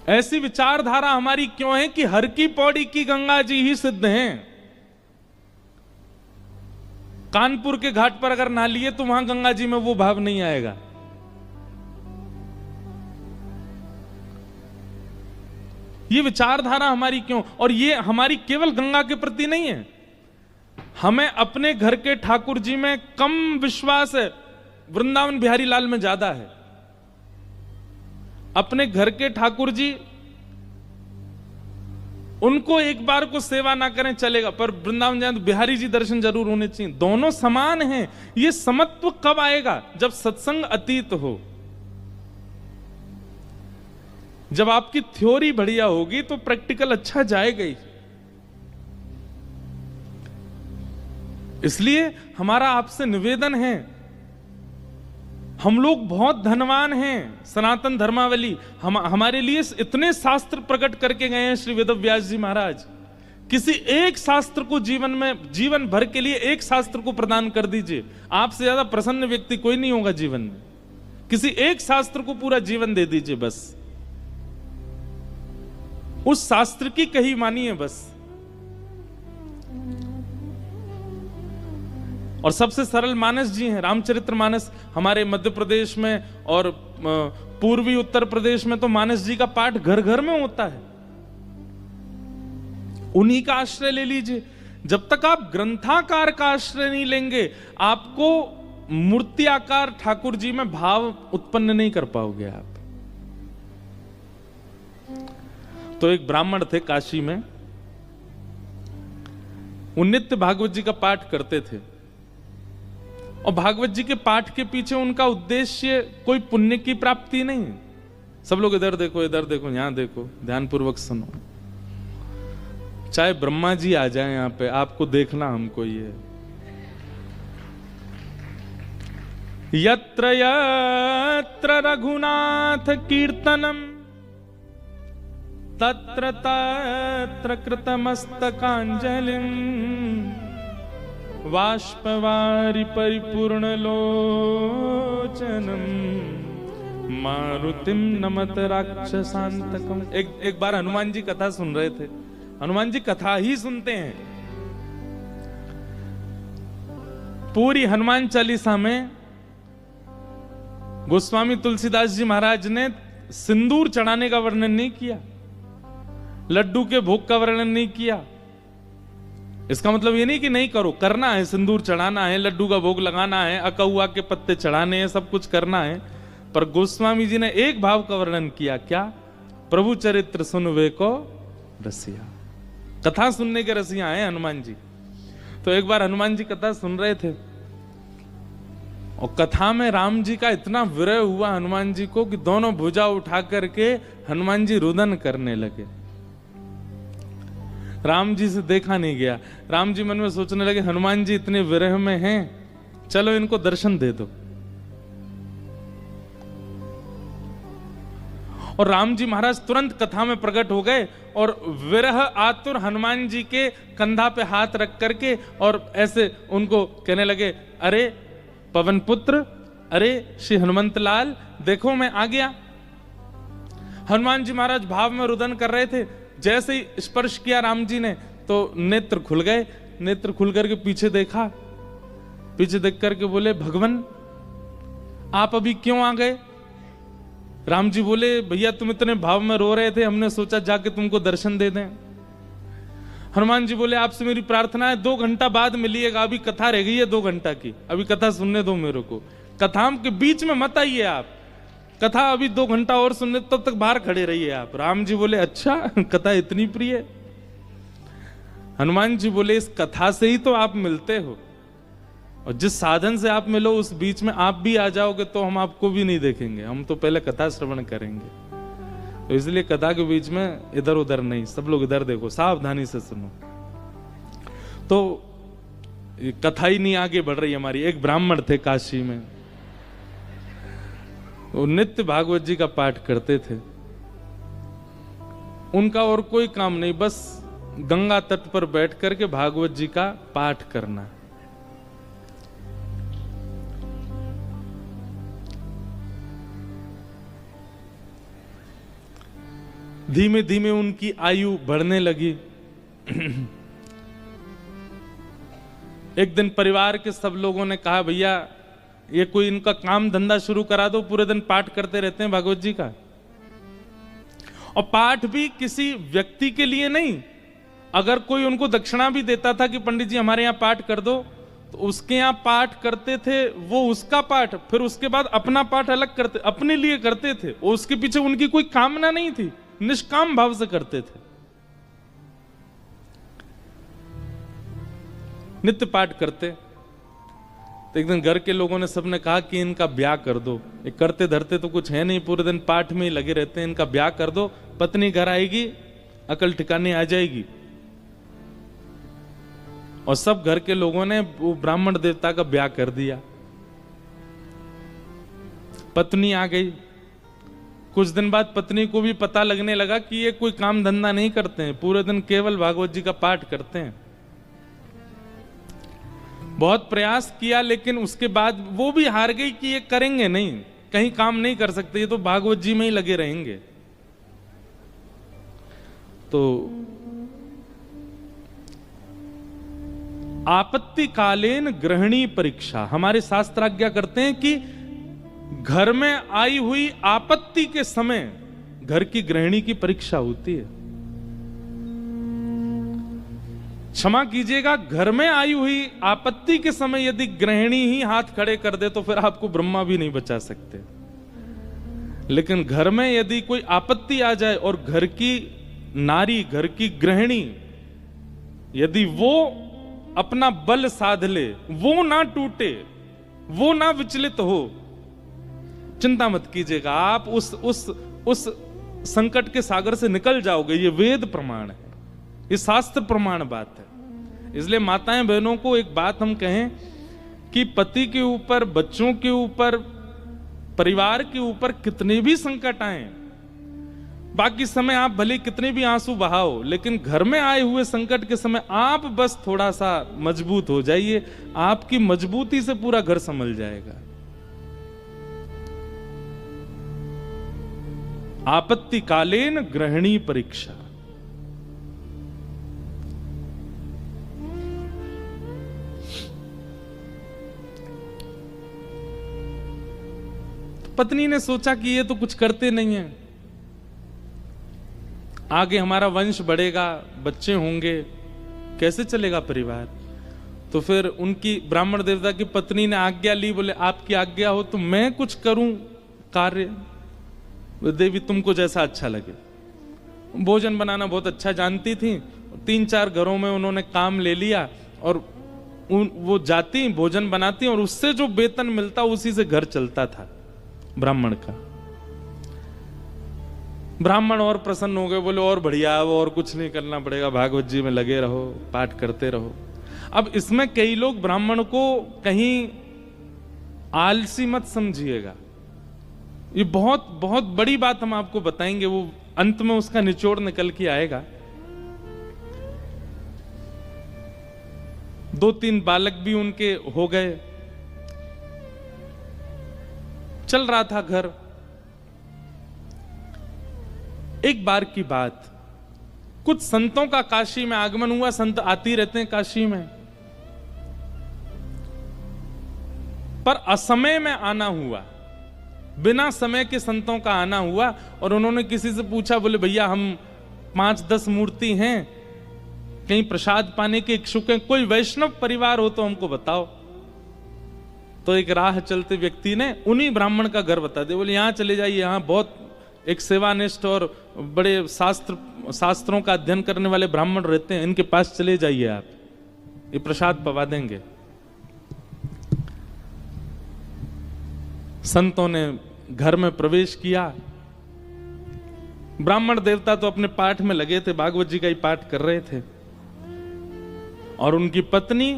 ऐसी विचारधारा हमारी क्यों है कि हर की पौड़ी की गंगा जी ही सिद्ध हैं। कानपुर के घाट पर अगर नहा लिए तो वहां गंगा जी में वो भाव नहीं आएगा। ये विचारधारा हमारी क्यों? और ये हमारी केवल गंगा के प्रति नहीं है, हमें अपने घर के ठाकुर जी में कम विश्वास है, वृंदावन बिहारी लाल में ज्यादा है। अपने घर के ठाकुर जी, उनको एक बार को सेवा ना करें चलेगा, पर वृंदावन जाए तो बिहारी जी दर्शन जरूर होने चाहिए। दोनों समान हैं। ये समत्व कब आएगा? जब सत्संग अतीत हो, जब आपकी थ्योरी बढ़िया होगी तो प्रैक्टिकल अच्छा जाएगा ही। इसलिए हमारा आपसे निवेदन है, हम लोग बहुत धनवान हैं। सनातन धर्मावली हमारे लिए इतने शास्त्र प्रकट करके गए हैं श्री वेदव्यास जी महाराज। किसी एक शास्त्र को जीवन भर के लिए एक शास्त्र को प्रदान कर दीजिए, आपसे ज्यादा प्रसन्न व्यक्ति कोई नहीं होगा जीवन में। किसी एक शास्त्र को पूरा जीवन दे दीजिए, बस उस शास्त्र की कही मानिए बस। और सबसे सरल मानस जी हैं, रामचरितमानस। हमारे मध्य प्रदेश में और पूर्वी उत्तर प्रदेश में तो मानस जी का पाठ घर घर में होता है। उन्हीं का आश्रय ले लीजिए। जब तक आप ग्रंथाकार का आश्रय नहीं लेंगे, आपको मूर्ति आकार ठाकुर जी में भाव उत्पन्न नहीं कर पाओगे आप। तो एक ब्राह्मण थे काशी में, वो नित्य भागवत जी का पाठ करते थे। और भागवत जी के पाठ के पीछे उनका उद्देश्य कोई पुण्य की प्राप्ति नहीं। सब लोग इधर देखो, इधर देखो, यहां देखो, ध्यानपूर्वक सुनो। चाहे ब्रह्मा जी आ जाए यहां पे, आपको देखना हमको ये। यत्र यत्र रघुनाथ कीर्तनम तत्र तत्र कृतमस्तकांजलिं वाष्पवारि परिपूर्ण लोचनम मारुतिम नमत राक्षसांतकम। एक बार हनुमान जी कथा सुन रहे थे। हनुमान जी कथा ही सुनते हैं। पूरी हनुमान चालीसा में गोस्वामी तुलसीदास जी महाराज ने सिंदूर चढ़ाने का वर्णन नहीं किया, लड्डू के भोग का वर्णन नहीं किया। इसका मतलब ये नहीं कि नहीं करो, करना है, सिंदूर चढ़ाना है, लड्डू का भोग लगाना है, अकहुआ के पत्ते चढ़ाने हैं, सब कुछ करना है। पर गोस्वामी जी ने एक भाव का वर्णन किया, क्या? प्रभु चरित्र सुनवे को रसिया। कथा सुनने के रसिया हैं हनुमान जी। तो एक बार हनुमान जी कथा सुन रहे थे और कथा में राम जी का इतना विरह हुआ हनुमान जी को कि दोनों भुजा उठा करके हनुमान जी रुदन करने लगे। राम जी से देखा नहीं गया। राम जी मन में सोचने लगे, हनुमान जी इतने विरह में हैं, चलो इनको दर्शन दे दो। और राम जी महाराज तुरंत कथा में प्रकट हो गए और विरह आतुर हनुमान जी के कंधा पे हाथ रख करके और ऐसे उनको कहने लगे, अरे पवन पुत्र, अरे श्री हनुमंत लाल, देखो मैं आ गया। हनुमान जी महाराज भाव में रुदन कर रहे थे। जैसे ही स्पर्श किया राम जी ने तो नेत्र खुल गए। नेत्र खुल करके पीछे देखा, पीछे देख करके बोले, भगवान आप अभी क्यों आ गए? राम जी बोले, भैया तुम इतने भाव में रो रहे थे, हमने सोचा जाके तुमको दर्शन दे दें। हनुमान जी बोले, आपसे मेरी प्रार्थना है 2 घंटा बाद मिलिएगा, अभी कथा रह गई है 2 घंटा की, अभी कथा सुनने दो मेरे को। कथा के बीच में मत आइए आप, कथा अभी 2 घंटा और सुनने, तब तक बाहर खड़े रहिए आप। राम जी बोले, अच्छा कथा इतनी प्रिय? हनुमान जी बोले, इस कथा से ही तो आप मिलते हो। और जिस साधन से आप मिलो उस बीच में आप भी आ जाओगे तो हम आपको भी नहीं देखेंगे, हम तो पहले कथा श्रवण करेंगे। तो इसलिए कथा के बीच में इधर उधर नहीं, सब लोग इधर देखो, सावधानी से सुनो। तो कथा ही नहीं आगे बढ़ रही हमारी। एक ब्राह्मण थे काशी में, वो नित्य भागवत जी का पाठ करते थे। उनका और कोई काम नहीं, बस गंगा तट पर बैठ करके भागवत जी का पाठ करना। धीमे धीमे उनकी आयु बढ़ने लगी। एक दिन परिवार के सब लोगों ने कहा, भैया ये कोई इनका काम धंधा शुरू करा दो, पूरे दिन पाठ करते रहते हैं भागवत जी का। और पाठ भी किसी व्यक्ति के लिए नहीं, अगर कोई उनको दक्षिणा भी देता था कि पंडित जी हमारे यहाँ पाठ कर दो, तो उसके यहाँ पाठ करते थे, वो उसका पाठ, फिर उसके बाद अपना पाठ अलग करते, अपने लिए करते थे। उसके पीछे उनकी कोई कामना नहीं थी, निष्काम भाव से करते थे। नित्य पाठ करते। तो एक दिन घर के लोगों ने सबने कहा कि इनका ब्याह कर दो, ये करते धरते तो कुछ है नहीं, पूरे दिन पाठ में ही लगे रहते हैं, इनका ब्याह कर दो, पत्नी घर आएगी, अकल ठिकाने आ जाएगी। और सब घर के लोगों ने वो ब्राह्मण देवता का ब्याह कर दिया। पत्नी आ गई। कुछ दिन बाद पत्नी को भी पता लगने लगा कि ये कोई काम धंधा नहीं करते हैं, पूरे दिन केवल भागवत जी का पाठ करते हैं। बहुत प्रयास किया, लेकिन उसके बाद वो भी हार गई कि ये करेंगे नहीं, कहीं काम नहीं कर सकते, ये तो भागवत जी में ही लगे रहेंगे। तो आपत्तिकालीन गृहिणी परीक्षा, हमारे शास्त्र आज्ञा करते हैं कि घर में आई हुई आपत्ति के समय घर की गृहिणी की परीक्षा होती है। क्षमा कीजिएगा, घर में आई हुई आपत्ति के समय यदि गृहिणी ही हाथ खड़े कर दे तो फिर आपको ब्रह्मा भी नहीं बचा सकते। लेकिन घर में यदि कोई आपत्ति आ जाए और घर की नारी, घर की गृहिणी, यदि वो अपना बल साध ले, वो ना टूटे, वो ना विचलित हो, चिंता मत कीजिएगा, आप उस संकट के सागर से निकल जाओगे। ये वेद प्रमाण है, ये शास्त्र प्रमाण बात है। इसलिए माताएं बहनों को एक बात हम कहें कि पति के ऊपर, बच्चों के ऊपर, परिवार के ऊपर कितने भी संकट आए, बाकी समय आप भले कितने भी आंसू बहाओ, लेकिन घर में आए हुए संकट के समय आप बस थोड़ा सा मजबूत हो जाइए, आपकी मजबूती से पूरा घर संभल जाएगा। आपत्तिकालीन गृहिणी परीक्षा। पत्नी ने सोचा कि ये तो कुछ करते नहीं है, आगे हमारा वंश बढ़ेगा, बच्चे होंगे, कैसे चलेगा परिवार। तो फिर उनकी ब्राह्मण देवता की पत्नी ने आज्ञा ली, बोले आपकी आज्ञा हो तो मैं कुछ करूं कार्य, देवी तुमको जैसा अच्छा लगे। भोजन बनाना बहुत अच्छा जानती थी, 3-4 घरों में उन्होंने काम ले लिया और वो जाती भोजन बनाती और उससे जो वेतन मिलता उसी से घर चलता था ब्राह्मण का। ब्राह्मण और प्रसन्न हो गए, बोले और बढ़िया, वो और कुछ नहीं करना पड़ेगा, भागवत जी में लगे रहो, पाठ करते रहो। अब इसमें कई लोग ब्राह्मण को कहीं आलसी मत समझिएगा, ये बहुत बहुत बड़ी बात हम आपको बताएंगे, वो अंत में उसका निचोड़ निकल के आएगा। 2-3 बालक भी उनके हो गए, चल रहा था घर। एक बार की बात, कुछ संतों का काशी में आगमन हुआ, संत आती रहते हैं काशी में, पर असमय में आना हुआ, बिना समय के संतों का आना हुआ। और उन्होंने किसी से पूछा, बोले भैया हम 5-10 मूर्ति हैं, कहीं प्रसाद पाने के इच्छुक हैं, कोई वैष्णव परिवार हो तो हमको बताओ। तो एक राह चलते व्यक्ति ने उन्हीं ब्राह्मण का घर बता दिया, बोले यहाँ चले जाइए, यहाँ बहुत एक सेवानिष्ठ और बड़े शास्त्रों का अध्ययन करने वाले ब्राह्मण रहते हैं, इनके पास चले जाइए, आप ये प्रसाद पवा देंगे। संतों ने घर में प्रवेश किया। ब्राह्मण देवता तो अपने पाठ में लगे थे, भागवत जी का ही पाठ कर रहे थे, और उनकी पत्नी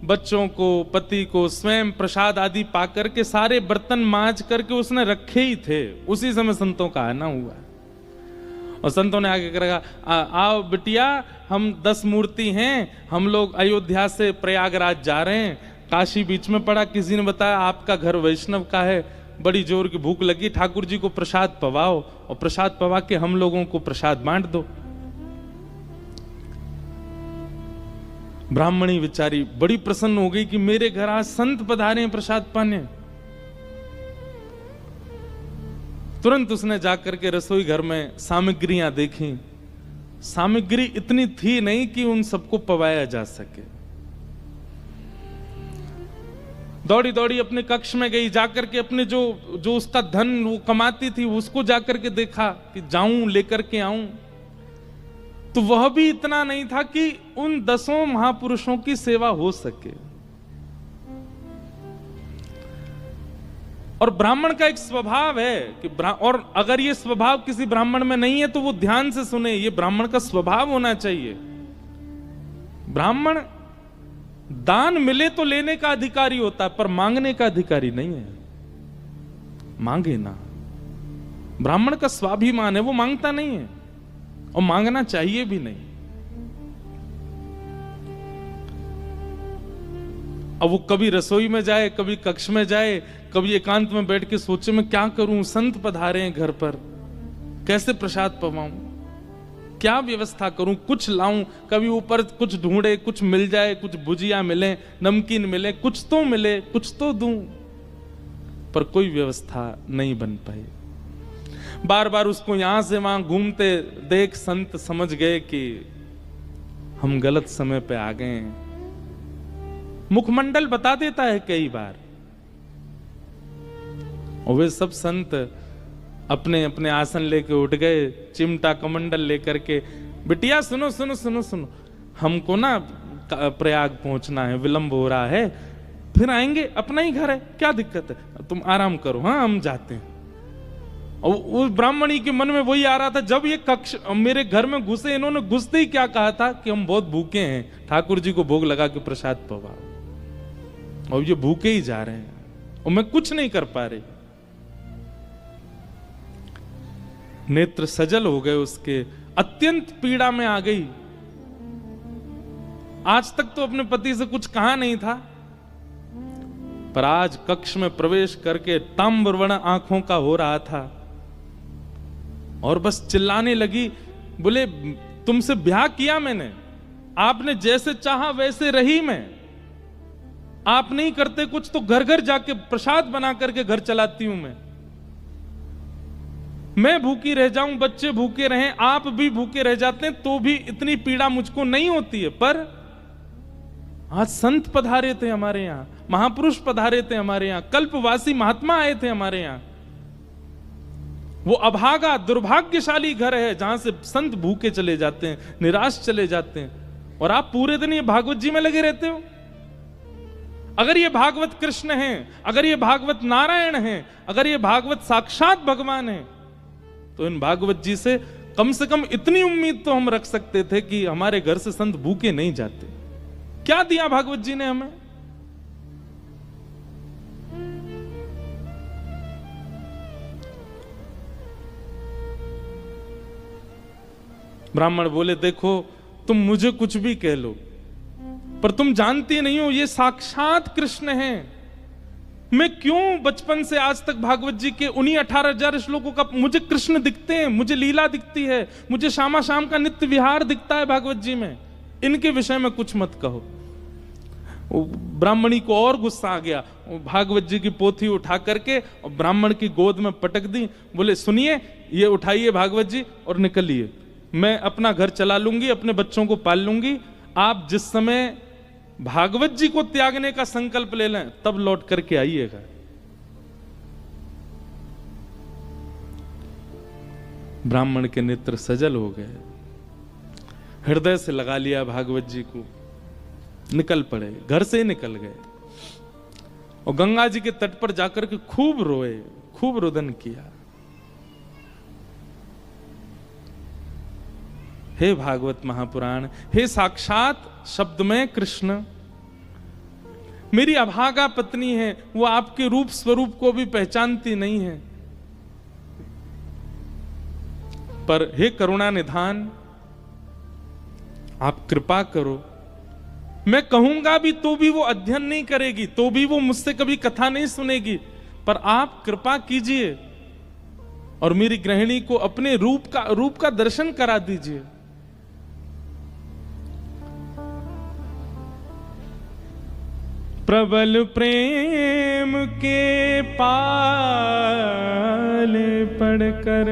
बच्चों को, पति को स्वयं प्रसाद आदि पाकर के सारे बर्तन मांज करके उसने रखे ही थे। उसी समय संतों का आना हुआ और संतों ने आगे कहा, आओ बिटिया, हम 10 मूर्ति हैं, हम लोग अयोध्या से प्रयागराज जा रहे हैं, काशी बीच में पड़ा, किसी ने बताया आपका घर वैष्णव का है, बड़ी जोर की भूख लगी, ठाकुर जी को प्रसाद पवाओ और प्रसाद पवा के हम लोगों को प्रसाद बांट दो। ब्राह्मणी बेचारी बड़ी प्रसन्न हो गई कि मेरे घर आज संत पधारे हैं प्रसाद पाने। तुरंत उसने जाकर के रसोई घर में सामग्रियां देखी। सामग्री इतनी थी नहीं कि उन सबको पवाया जा सके। दौड़ी दौड़ी अपने कक्ष में गई, जाकर के अपने जो उसका धन वो कमाती थी उसको जाकर के देखा कि जाऊं लेकर के आऊं, तो वह भी इतना नहीं था कि उन 10 महापुरुषों की सेवा हो सके। और ब्राह्मण का एक स्वभाव है कि और अगर ये स्वभाव किसी ब्राह्मण में नहीं है तो वो ध्यान से सुने, ये ब्राह्मण का स्वभाव होना चाहिए। ब्राह्मण दान मिले तो लेने का अधिकारी होता है, पर मांगने का अधिकारी नहीं है। मांगे ना, ब्राह्मण का स्वाभिमान है, वो मांगता नहीं है और मांगना चाहिए भी नहीं। अब वो कभी रसोई में जाए, कभी कक्ष में जाए, कभी एकांत में बैठ के सोचे मैं क्या करूं, संत पधारे हैं घर पर, कैसे प्रसाद पवाऊं, क्या व्यवस्था करूं, कुछ लाऊं, कभी ऊपर कुछ ढूंढे, कुछ मिल जाए, कुछ भुजिया मिले, नमकीन मिले, कुछ तो मिले, कुछ तो दूं, पर कोई व्यवस्था नहीं बन पाई। बार बार उसको यहां से वहां घूमते देख संत समझ गए कि हम गलत समय पे आ गए हैं। मुखमंडल बता देता है कई बार, और वे सब संत अपने अपने आसन लेके उठ गए, चिमटा कमंडल लेकर के, बिटिया सुनो सुनो सुनो सुनो, हमको ना प्रयाग पहुंचना है, विलंब हो रहा है, फिर आएंगे, अपना ही घर है, क्या दिक्कत है, तुम आराम करो, हाँ हम जाते हैं। और उस ब्राह्मणी के मन में वही आ रहा था, जब ये कक्ष मेरे घर में घुसे, इन्होंने घुसते ही क्या कहा था कि हम बहुत भूखे हैं, ठाकुर जी को भोग लगा के प्रसाद पवाओ, और ये भूखे ही जा रहे हैं और मैं कुछ नहीं कर पा रही। नेत्र सजल हो गए उसके, अत्यंत पीड़ा में आ गई। आज तक तो अपने पति से कुछ कहा नहीं था, पर आज कक्ष में प्रवेश करके ताम्रवर्ण आंखों का हो रहा था और बस चिल्लाने लगी, बोले तुमसे ब्याह किया मैंने, आपने जैसे चाहा वैसे रही मैं, आप नहीं करते कुछ तो घर घर जाके प्रसाद बना करके घर चलाती हूं मैं भूखी रह जाऊं, बच्चे भूखे रहें, आप भी भूखे रह जाते हैं तो भी इतनी पीड़ा मुझको नहीं होती है। पर आज संत पधारे थे हमारे यहां, महापुरुष पधारे थे हमारे यहां, कल्पवासी महात्मा आए थे हमारे यहां। वो अभागा दुर्भाग्यशाली घर है जहां से संत भूखे चले जाते हैं, निराश चले जाते हैं, और आप पूरे दिन ये भागवत जी में लगे रहते हो। अगर ये भागवत कृष्ण हैं, अगर ये भागवत नारायण हैं, अगर ये भागवत साक्षात भगवान हैं, तो इन भागवत जी से कम इतनी उम्मीद तो हम रख सकते थे कि हमारे घर से संत भूखे नहीं जाते। क्या दिया भागवत जी ने हमें? ब्राह्मण बोले, देखो तुम मुझे कुछ भी कह लो, पर तुम जानती नहीं हो ये साक्षात कृष्ण हैं। मैं क्यों बचपन से आज तक भागवत जी के उन्हीं 18,000 श्लोकों का मुझे कृष्ण दिखते हैं, मुझे लीला दिखती है, मुझे शामा शाम का नित्य विहार दिखता है भागवत जी में, इनके विषय में कुछ मत कहो। ब्राह्मणी को और गुस्सा आ गया, भागवत जी की पोथी उठा करके और ब्राह्मण की गोद में पटक दी। बोले सुनिए, ये उठाइए भागवत जी और निकलिए, मैं अपना घर चला लूंगी, अपने बच्चों को पाल लूंगी, आप जिस समय भागवत जी को त्यागने का संकल्प ले लें तब लौट करके आइएगा। ब्राह्मण के नेत्र सजल हो गए, हृदय से लगा लिया भागवत जी को, निकल पड़े, घर से निकल गए। और गंगा जी के तट पर जाकर के खूब रोए, खूब रुदन किया। हे भागवत महापुराण, हे साक्षात शब्दमय कृष्ण, मेरी अभागा पत्नी है, वो आपके रूप स्वरूप को भी पहचानती नहीं है, पर हे करुणा निधान, आप कृपा करो। मैं कहूंगा भी तो भी वो अध्ययन नहीं करेगी, तो भी वो मुझसे कभी कथा नहीं सुनेगी, पर आप कृपा कीजिए और मेरी गृहिणी को अपने रूप का दर्शन करा दीजिए। प्रबल प्रेम के पाले पड़कर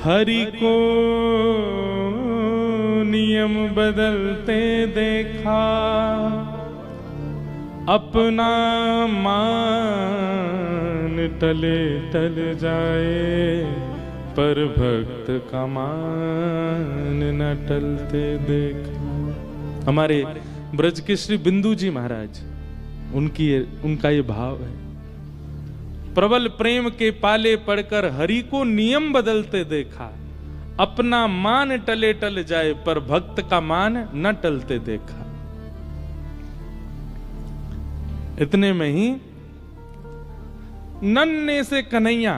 हरि को नियम बदलते देखा, अपना मान टले टल जाए, पर भक्त का मान न टलते देखा। हमारे ब्रज के श्री बिंदु जी महाराज, उनका ये भाव है, प्रबल प्रेम के पाले पड़कर हरि को नियम बदलते देखा, अपना मान टले टल जाए, पर भक्त का मान न टलते देखा। इतने में ही नन्हे से कन्हैया,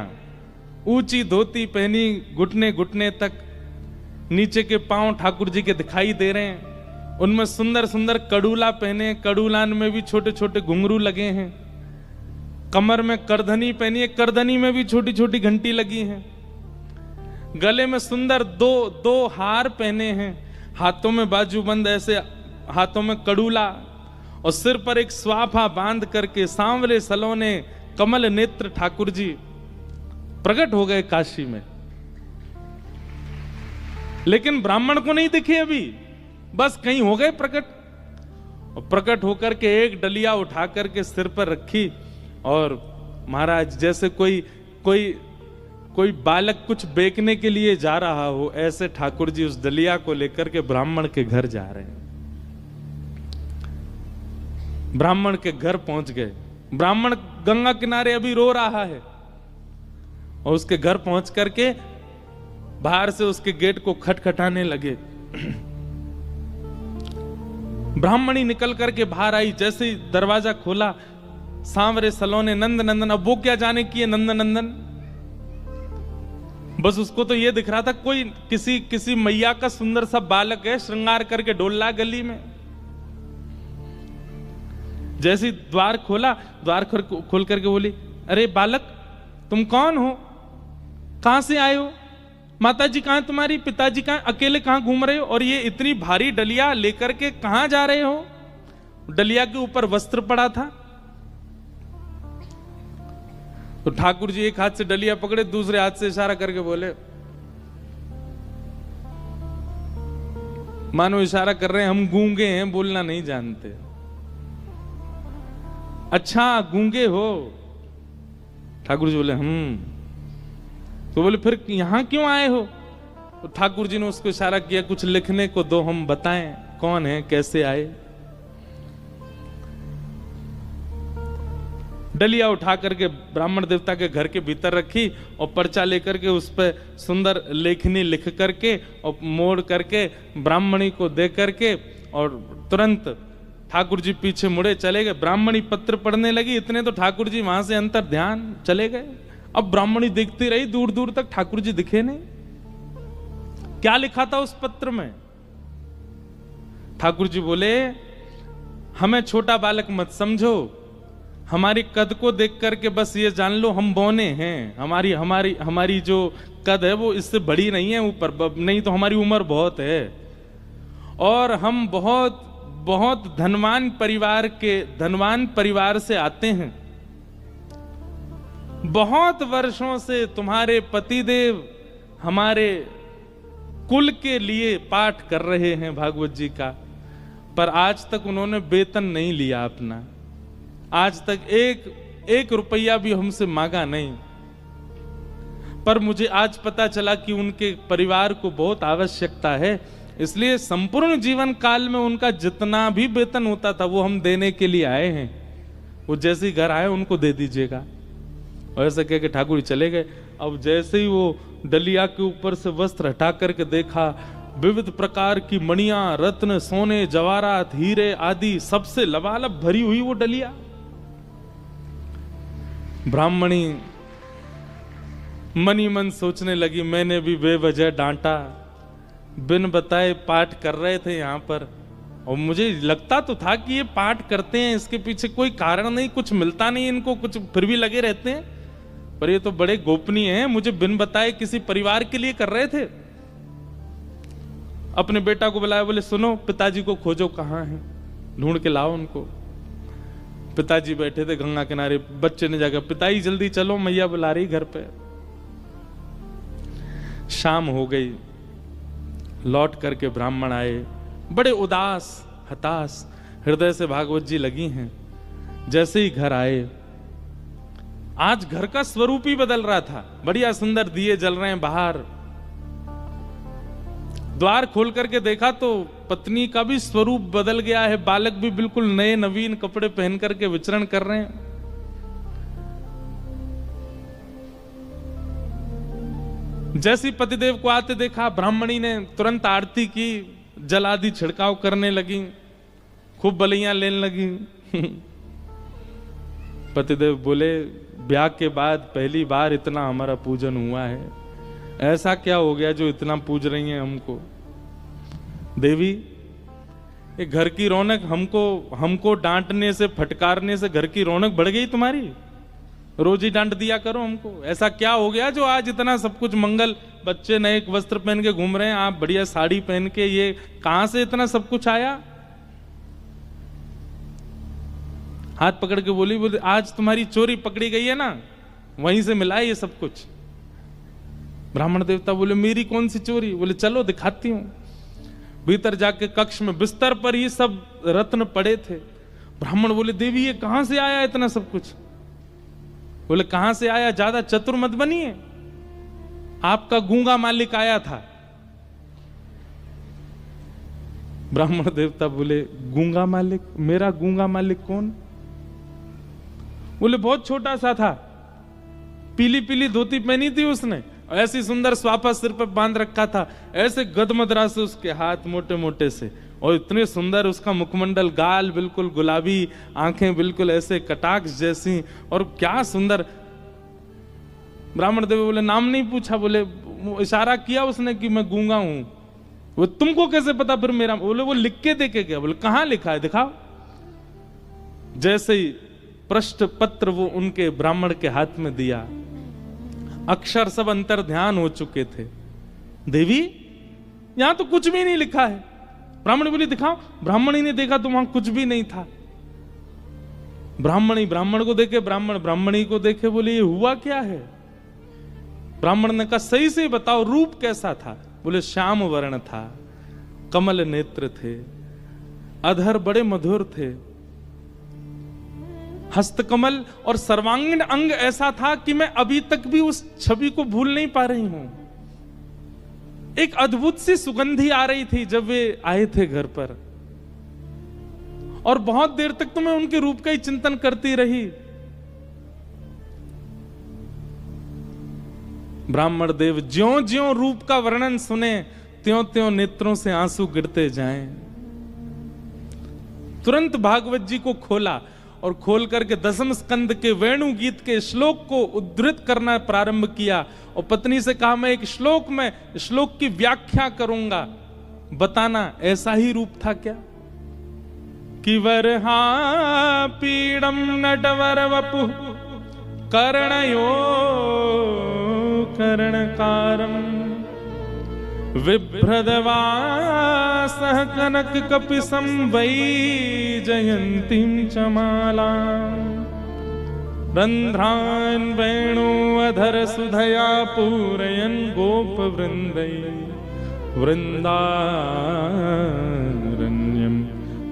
ऊंची धोती पहनी, घुटने घुटने तक, नीचे के पांव ठाकुर जी के दिखाई दे रहे हैं। उनमें सुंदर सुंदर कड़ूला पहने, कड़ूलान में भी छोटे छोटे घुंघरू लगे हैं। कमर में करधनी पहनी है, करधनी में भी छोटी छोटी घंटी लगी है। गले में सुंदर दो हार पहने हैं, हाथों में बाजूबंद, ऐसे हाथों में कड़ूला, और सिर पर एक स्वाफा बांध करके सांवले सलोने कमल नेत्र ठाकुर जी प्रकट हो गए काशी में। लेकिन ब्राह्मण को नहीं दिखे अभी, बस कहीं हो गए प्रकट। और प्रकट होकर के एक डलिया उठा करके सिर पर रखी, और महाराज जैसे कोई बालक कुछ बेचने के लिए जा रहा हो, ऐसे ठाकुर जी उस डलिया को लेकर के ब्राह्मण के घर जा रहे हैं। ब्राह्मण के घर पहुंच गए। ब्राह्मण गंगा किनारे अभी रो रहा है, और उसके घर पहुंच करके बाहर से उसके गेट को खटखटाने लगे। ब्राह्मणी निकल करके बाहर आई, जैसे ही दरवाजा खोला, सांवरे सलोने नंद नंदन। अब वो क्या जाने की है नंद नंदन, बस उसको तो ये दिख रहा था कोई किसी मैया का सुंदर सा बालक है, श्रृंगार करके डोल रहा गली में। जैसे ही द्वार खोला, द्वार खोल करके बोली, अरे बालक तुम कौन हो, कहां से आए हो, माताजी कहां है तुम्हारी, पिताजी कहां, अकेले कहां घूम रहे हो, और ये इतनी भारी डलिया लेकर के कहां जा रहे हो। डलिया के ऊपर वस्त्र पड़ा था। तो ठाकुर जी एक हाथ से डलिया पकड़े, दूसरे हाथ से इशारा करके बोले, मानो इशारा कर रहे हैं हम गूंगे हैं, बोलना नहीं जानते। अच्छा गूंगे हो। ठाकुर जी बोले तो बोले फिर यहां क्यों आए हो। तो ठाकुर जी ने उसको इशारा किया, कुछ लिखने को दो, हम बताएं कौन है, कैसे आए। डलिया उठा करके ब्राह्मण देवता के घर के भीतर रखी, और पर्चा लेकर के उस पर सुंदर लेखनी लिख करके और मोड़ करके ब्राह्मणी को दे करके, और तुरंत ठाकुर जी पीछे मुड़े चले गए। ब्राह्मणी पत्र पढ़ने लगी, इतने तो ठाकुर जी वहां से अंतर ध्यान चले गए। अब ब्राह्मणी देखती रही, दूर दूर तक ठाकुर जी दिखे नहीं। क्या लिखा था उस पत्र में। ठाकुर जी बोले, हमें छोटा बालक मत समझो, हमारी कद को देख करके बस ये जान लो हम बौने हैं। हमारी जो कद है वो इससे बड़ी नहीं है, ऊपर नहीं तो हमारी उम्र बहुत है, और हम बहुत बहुत धनवान परिवार से आते हैं। बहुत वर्षों से तुम्हारे पतिदेव हमारे कुल के लिए पाठ कर रहे हैं भागवत जी का, पर आज तक उन्होंने वेतन नहीं लिया अपना, आज तक एक रुपया भी हमसे मांगा नहीं। पर मुझे आज पता चला कि उनके परिवार को बहुत आवश्यकता है, इसलिए संपूर्ण जीवन काल में उनका जितना भी वेतन होता था वो हम देने के लिए आए हैं। वो जैसे ही घर आए उनको दे दीजिएगा। और ऐसा कह के ठाकुर जी चले गए। अब जैसे ही वो डलिया के ऊपर से वस्त्र हटा करके देखा, विविध प्रकार की मणियां, रत्न, सोने, जवाहरात, हीरे आदि सबसे लबालब भरी हुई वो डलिया। ब्राह्मणी मन ही मन सोचने लगी, मैंने भी बेवजह डांटा, बिन बताए पाठ कर रहे थे यहाँ पर, और मुझे लगता तो था कि ये पाठ करते हैं, इसके पीछे कोई कारण नहीं, कुछ मिलता नहीं इनको, कुछ फिर भी लगे रहते हैं, पर ये तो बड़े गोपनीय हैं, मुझे बिन बताए किसी परिवार के लिए कर रहे थे। अपने बेटा को बुलाया, बोले सुनो पिताजी को खोजो, कहाँ हैं, ढूंढ के लाओ उनको। पिताजी बैठे थे गंगा किनारे, बच्चे ने जाकर पिताजी जल्दी चलो मैया बुला रही घर पे। शाम हो गई, लौट करके ब्राह्मण आए, बड़े उदास हताश हृदय से भागवत जी लगी हैं। जैसे ही घर आए, आज घर का स्वरूप ही बदल रहा था, बढ़िया सुंदर दिए जल रहे हैं बाहर। द्वार खोल करके देखा तो पत्नी का भी स्वरूप बदल गया है, बालक भी बिल्कुल नए नवीन कपड़े पहन करके विचरण कर रहे हैं। जैसे पतिदेव को आते देखा, ब्राह्मणी ने तुरंत आरती की, जल आदि छिड़काव करने लगी, खूब बलियां लेने लगी। पतिदेव बोले, ब्याह के बाद पहली बार इतना हमारा पूजन हुआ है, ऐसा क्या हो गया जो इतना पूज रही हैं हमको? देवी, ये घर की रौनक हमको डांटने से, फटकारने से घर की रौनक बढ़ गई तुम्हारी? रोज ही डांट दिया करो हमको। ऐसा क्या हो गया जो आज इतना सब कुछ मंगल, बच्चे नए वस्त्र पहन के घूम रहे हैं, आप बढ़िया साड़ी पहन के, ये कहां से इतना सब कुछ आया? हाथ पकड़ के बोली, आज तुम्हारी चोरी पकड़ी गई है ना, वहीं से मिला है ये सब कुछ। ब्राह्मण देवता बोले, मेरी कौन सी चोरी? बोले चलो दिखाती हूं। भीतर जाके कक्ष में बिस्तर पर ही सब रत्न पड़े थे। ब्राह्मण बोले, देवी ये कहां से आया इतना सब कुछ? बोले कहां से आया, ज्यादा चतुर मत बनिए, आपका गूंगा मालिक आया था। ब्राह्मण देवता बोले, गूंगा मालिक? मेरा गूंगा मालिक कौन? बोले बहुत छोटा सा था, पीली पीली धोती पहनी थी उसने, ऐसी सुंदर स्वापा सिर पर बांध रखा था, ऐसे गदमदरा से उसके हाथ मोटे मोटे से, और इतने सुंदर उसका मुखमंडल, गाल बिल्कुल गुलाबी, आंखें बिल्कुल ऐसे कटाक्ष जैसी, और क्या सुंदर। ब्राह्मण देव बोले, नाम नहीं पूछा? बोले इशारा किया उसने कि मैं गूंगा हूं। वो तुमको कैसे पता फिर मेरा? बोले वो लिख के देके गया। बोले कहां लिखा है, दिखाओ। जैसे ही पृष्ठ पत्र वो उनके ब्राह्मण के हाथ में दिया, अक्षर सब अंतर ध्यान हो चुके थे। देवी यहां तो कुछ भी नहीं लिखा है। ब्राह्मण बोली, दिखाओ। ब्राह्मणी ने देखा तो वहां कुछ भी नहीं था। ब्राह्मणी ब्राह्मण को देखे, ब्राह्मण ब्राह्मणी को देखे, बोले ये हुआ क्या है? ब्राह्मण ने कहा, सही से बताओ रूप कैसा था? बोले श्याम वर्ण था, कमल नेत्र थे, अधर बड़े मधुर थे, हस्तकमल और सर्वांगीण अंग ऐसा था कि मैं अभी तक भी उस छवि को भूल नहीं पा रही हूं। एक अद्भुत सी सुगंधी आ रही थी जब वे आए थे घर पर, और बहुत देर तक तो मैं उनके रूप का ही चिंतन करती रही। ब्राह्मण देव ज्यों ज्यों रूप का वर्णन सुने, त्यों त्यों नेत्रों से आंसू गिरते जाएं। तुरंत भागवत जी को खोला और खोल करके दसम स्कंद के वेणु गीत के श्लोक को उद्धृत करना प्रारंभ किया, और पत्नी से कहा, मैं एक श्लोक में श्लोक की व्याख्या करूंगा, बताना ऐसा ही रूप था क्या? कि वरहा पीड़म नटवर वपु कर्णयो कर्णकारम विभ्रदवासः कनक कपिसं वै जयन्तीं च मालां रन्ध्रान् वेणु अधर सुधया पूरयन् गोपवृन्दै वृन्दारण्यं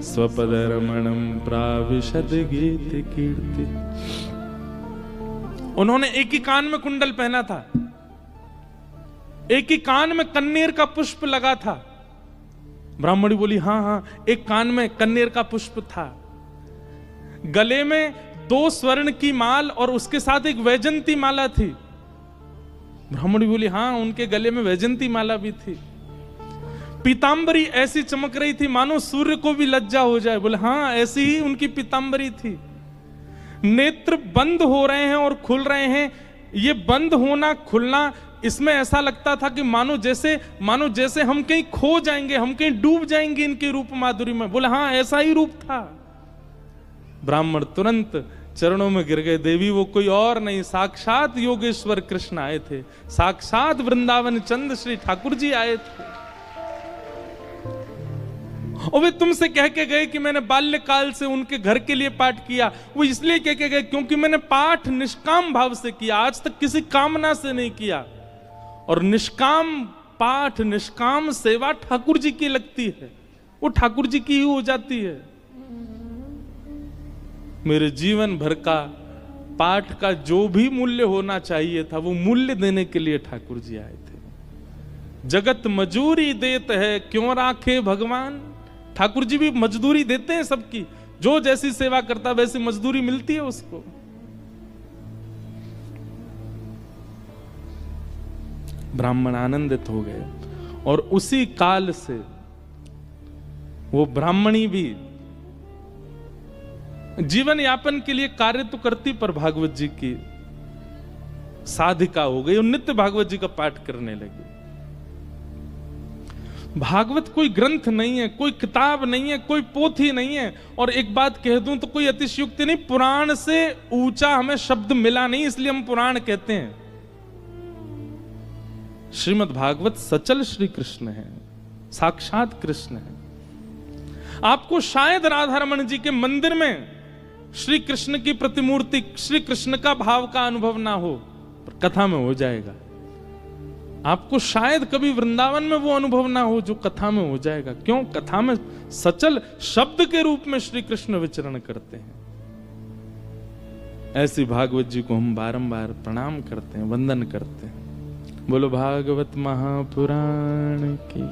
स्वपदरमणं प्राविशद गीत कीर्ति। उन्होंने एक ही कान में कुंडल पहना था, एक ही कान में कन्नेर का पुष्प लगा था। ब्राह्मणी बोली, हाँ हाँ, एक कान में कन्नेर का पुष्प था, गले में 2 स्वर्ण की माल और उसके साथ एक वैजंती माला थी। ब्राह्मण बोली हाँ, उनके गले में वैजंती माला भी थी। पीतांबरी ऐसी चमक रही थी मानो सूर्य को भी लज्जा हो जाए। बोले हाँ, ऐसी ही उनकी पीतांबरी थी। नेत्र बंद हो रहे हैं और खुल रहे हैं। ये बंद होना खुलना, इसमें ऐसा लगता था कि मानो जैसे हम कहीं खो जाएंगे, हम कहीं डूब जाएंगे इनके रूप माधुरी में। बोले हाँ, ऐसा ही रूप था। ब्राह्मण तुरंत चरणों में गिर गए। देवी वो कोई और नहीं, साक्षात योगेश्वर कृष्ण आए थे, साक्षात वृंदावन चंद श्री ठाकुर जी आए थे। और वे तुमसे कह के गए कि मैंने बाल्यकाल से उनके घर के लिए पाठ किया। वो इसलिए कह के गए क्योंकि मैंने पाठ निष्काम भाव से किया, आज तक किसी कामना से नहीं किया। और निष्काम पाठ, निष्काम सेवा ठाकुर जी की लगती है, वो ठाकुर जी की ही हो जाती है। मेरे जीवन भर का पाठ का जो भी मूल्य होना चाहिए था, वो मूल्य देने के लिए ठाकुर जी आए थे। जगत मजूरी देत है, क्यों राखे भगवान। ठाकुर जी भी मजदूरी देते हैं सबकी, जो जैसी सेवा करता वैसी मजदूरी मिलती है उसको। ब्राह्मण आनंदित हो गए और उसी काल से वो ब्राह्मणी भी जीवन यापन के लिए कार्य तो करती, पर भागवत जी की साधिका हो गई और नित्य भागवत जी का पाठ करने लगी। भागवत कोई ग्रंथ नहीं है, कोई किताब नहीं है, कोई पोथी नहीं है। और एक बात कह दूं तो कोई अतिशयोक्ति नहीं, पुराण से ऊंचा हमें शब्द मिला नहीं, इसलिए हम पुराण कहते हैं। श्रीमद् भागवत सचल श्री कृष्ण है, साक्षात कृष्ण है। आपको शायद राधा रमण जी के मंदिर में श्री कृष्ण की प्रतिमूर्ति, श्री कृष्ण का भाव का अनुभव ना हो, पर कथा में हो जाएगा। आपको शायद कभी वृंदावन में वो अनुभव ना हो जो कथा में हो जाएगा। क्यों? कथा में सचल शब्द के रूप में श्री कृष्ण विचरण करते हैं। ऐसी भागवत जी को हम बारंबार प्रणाम करते हैं, वंदन करते हैं। बोलो भागवत महापुराण की।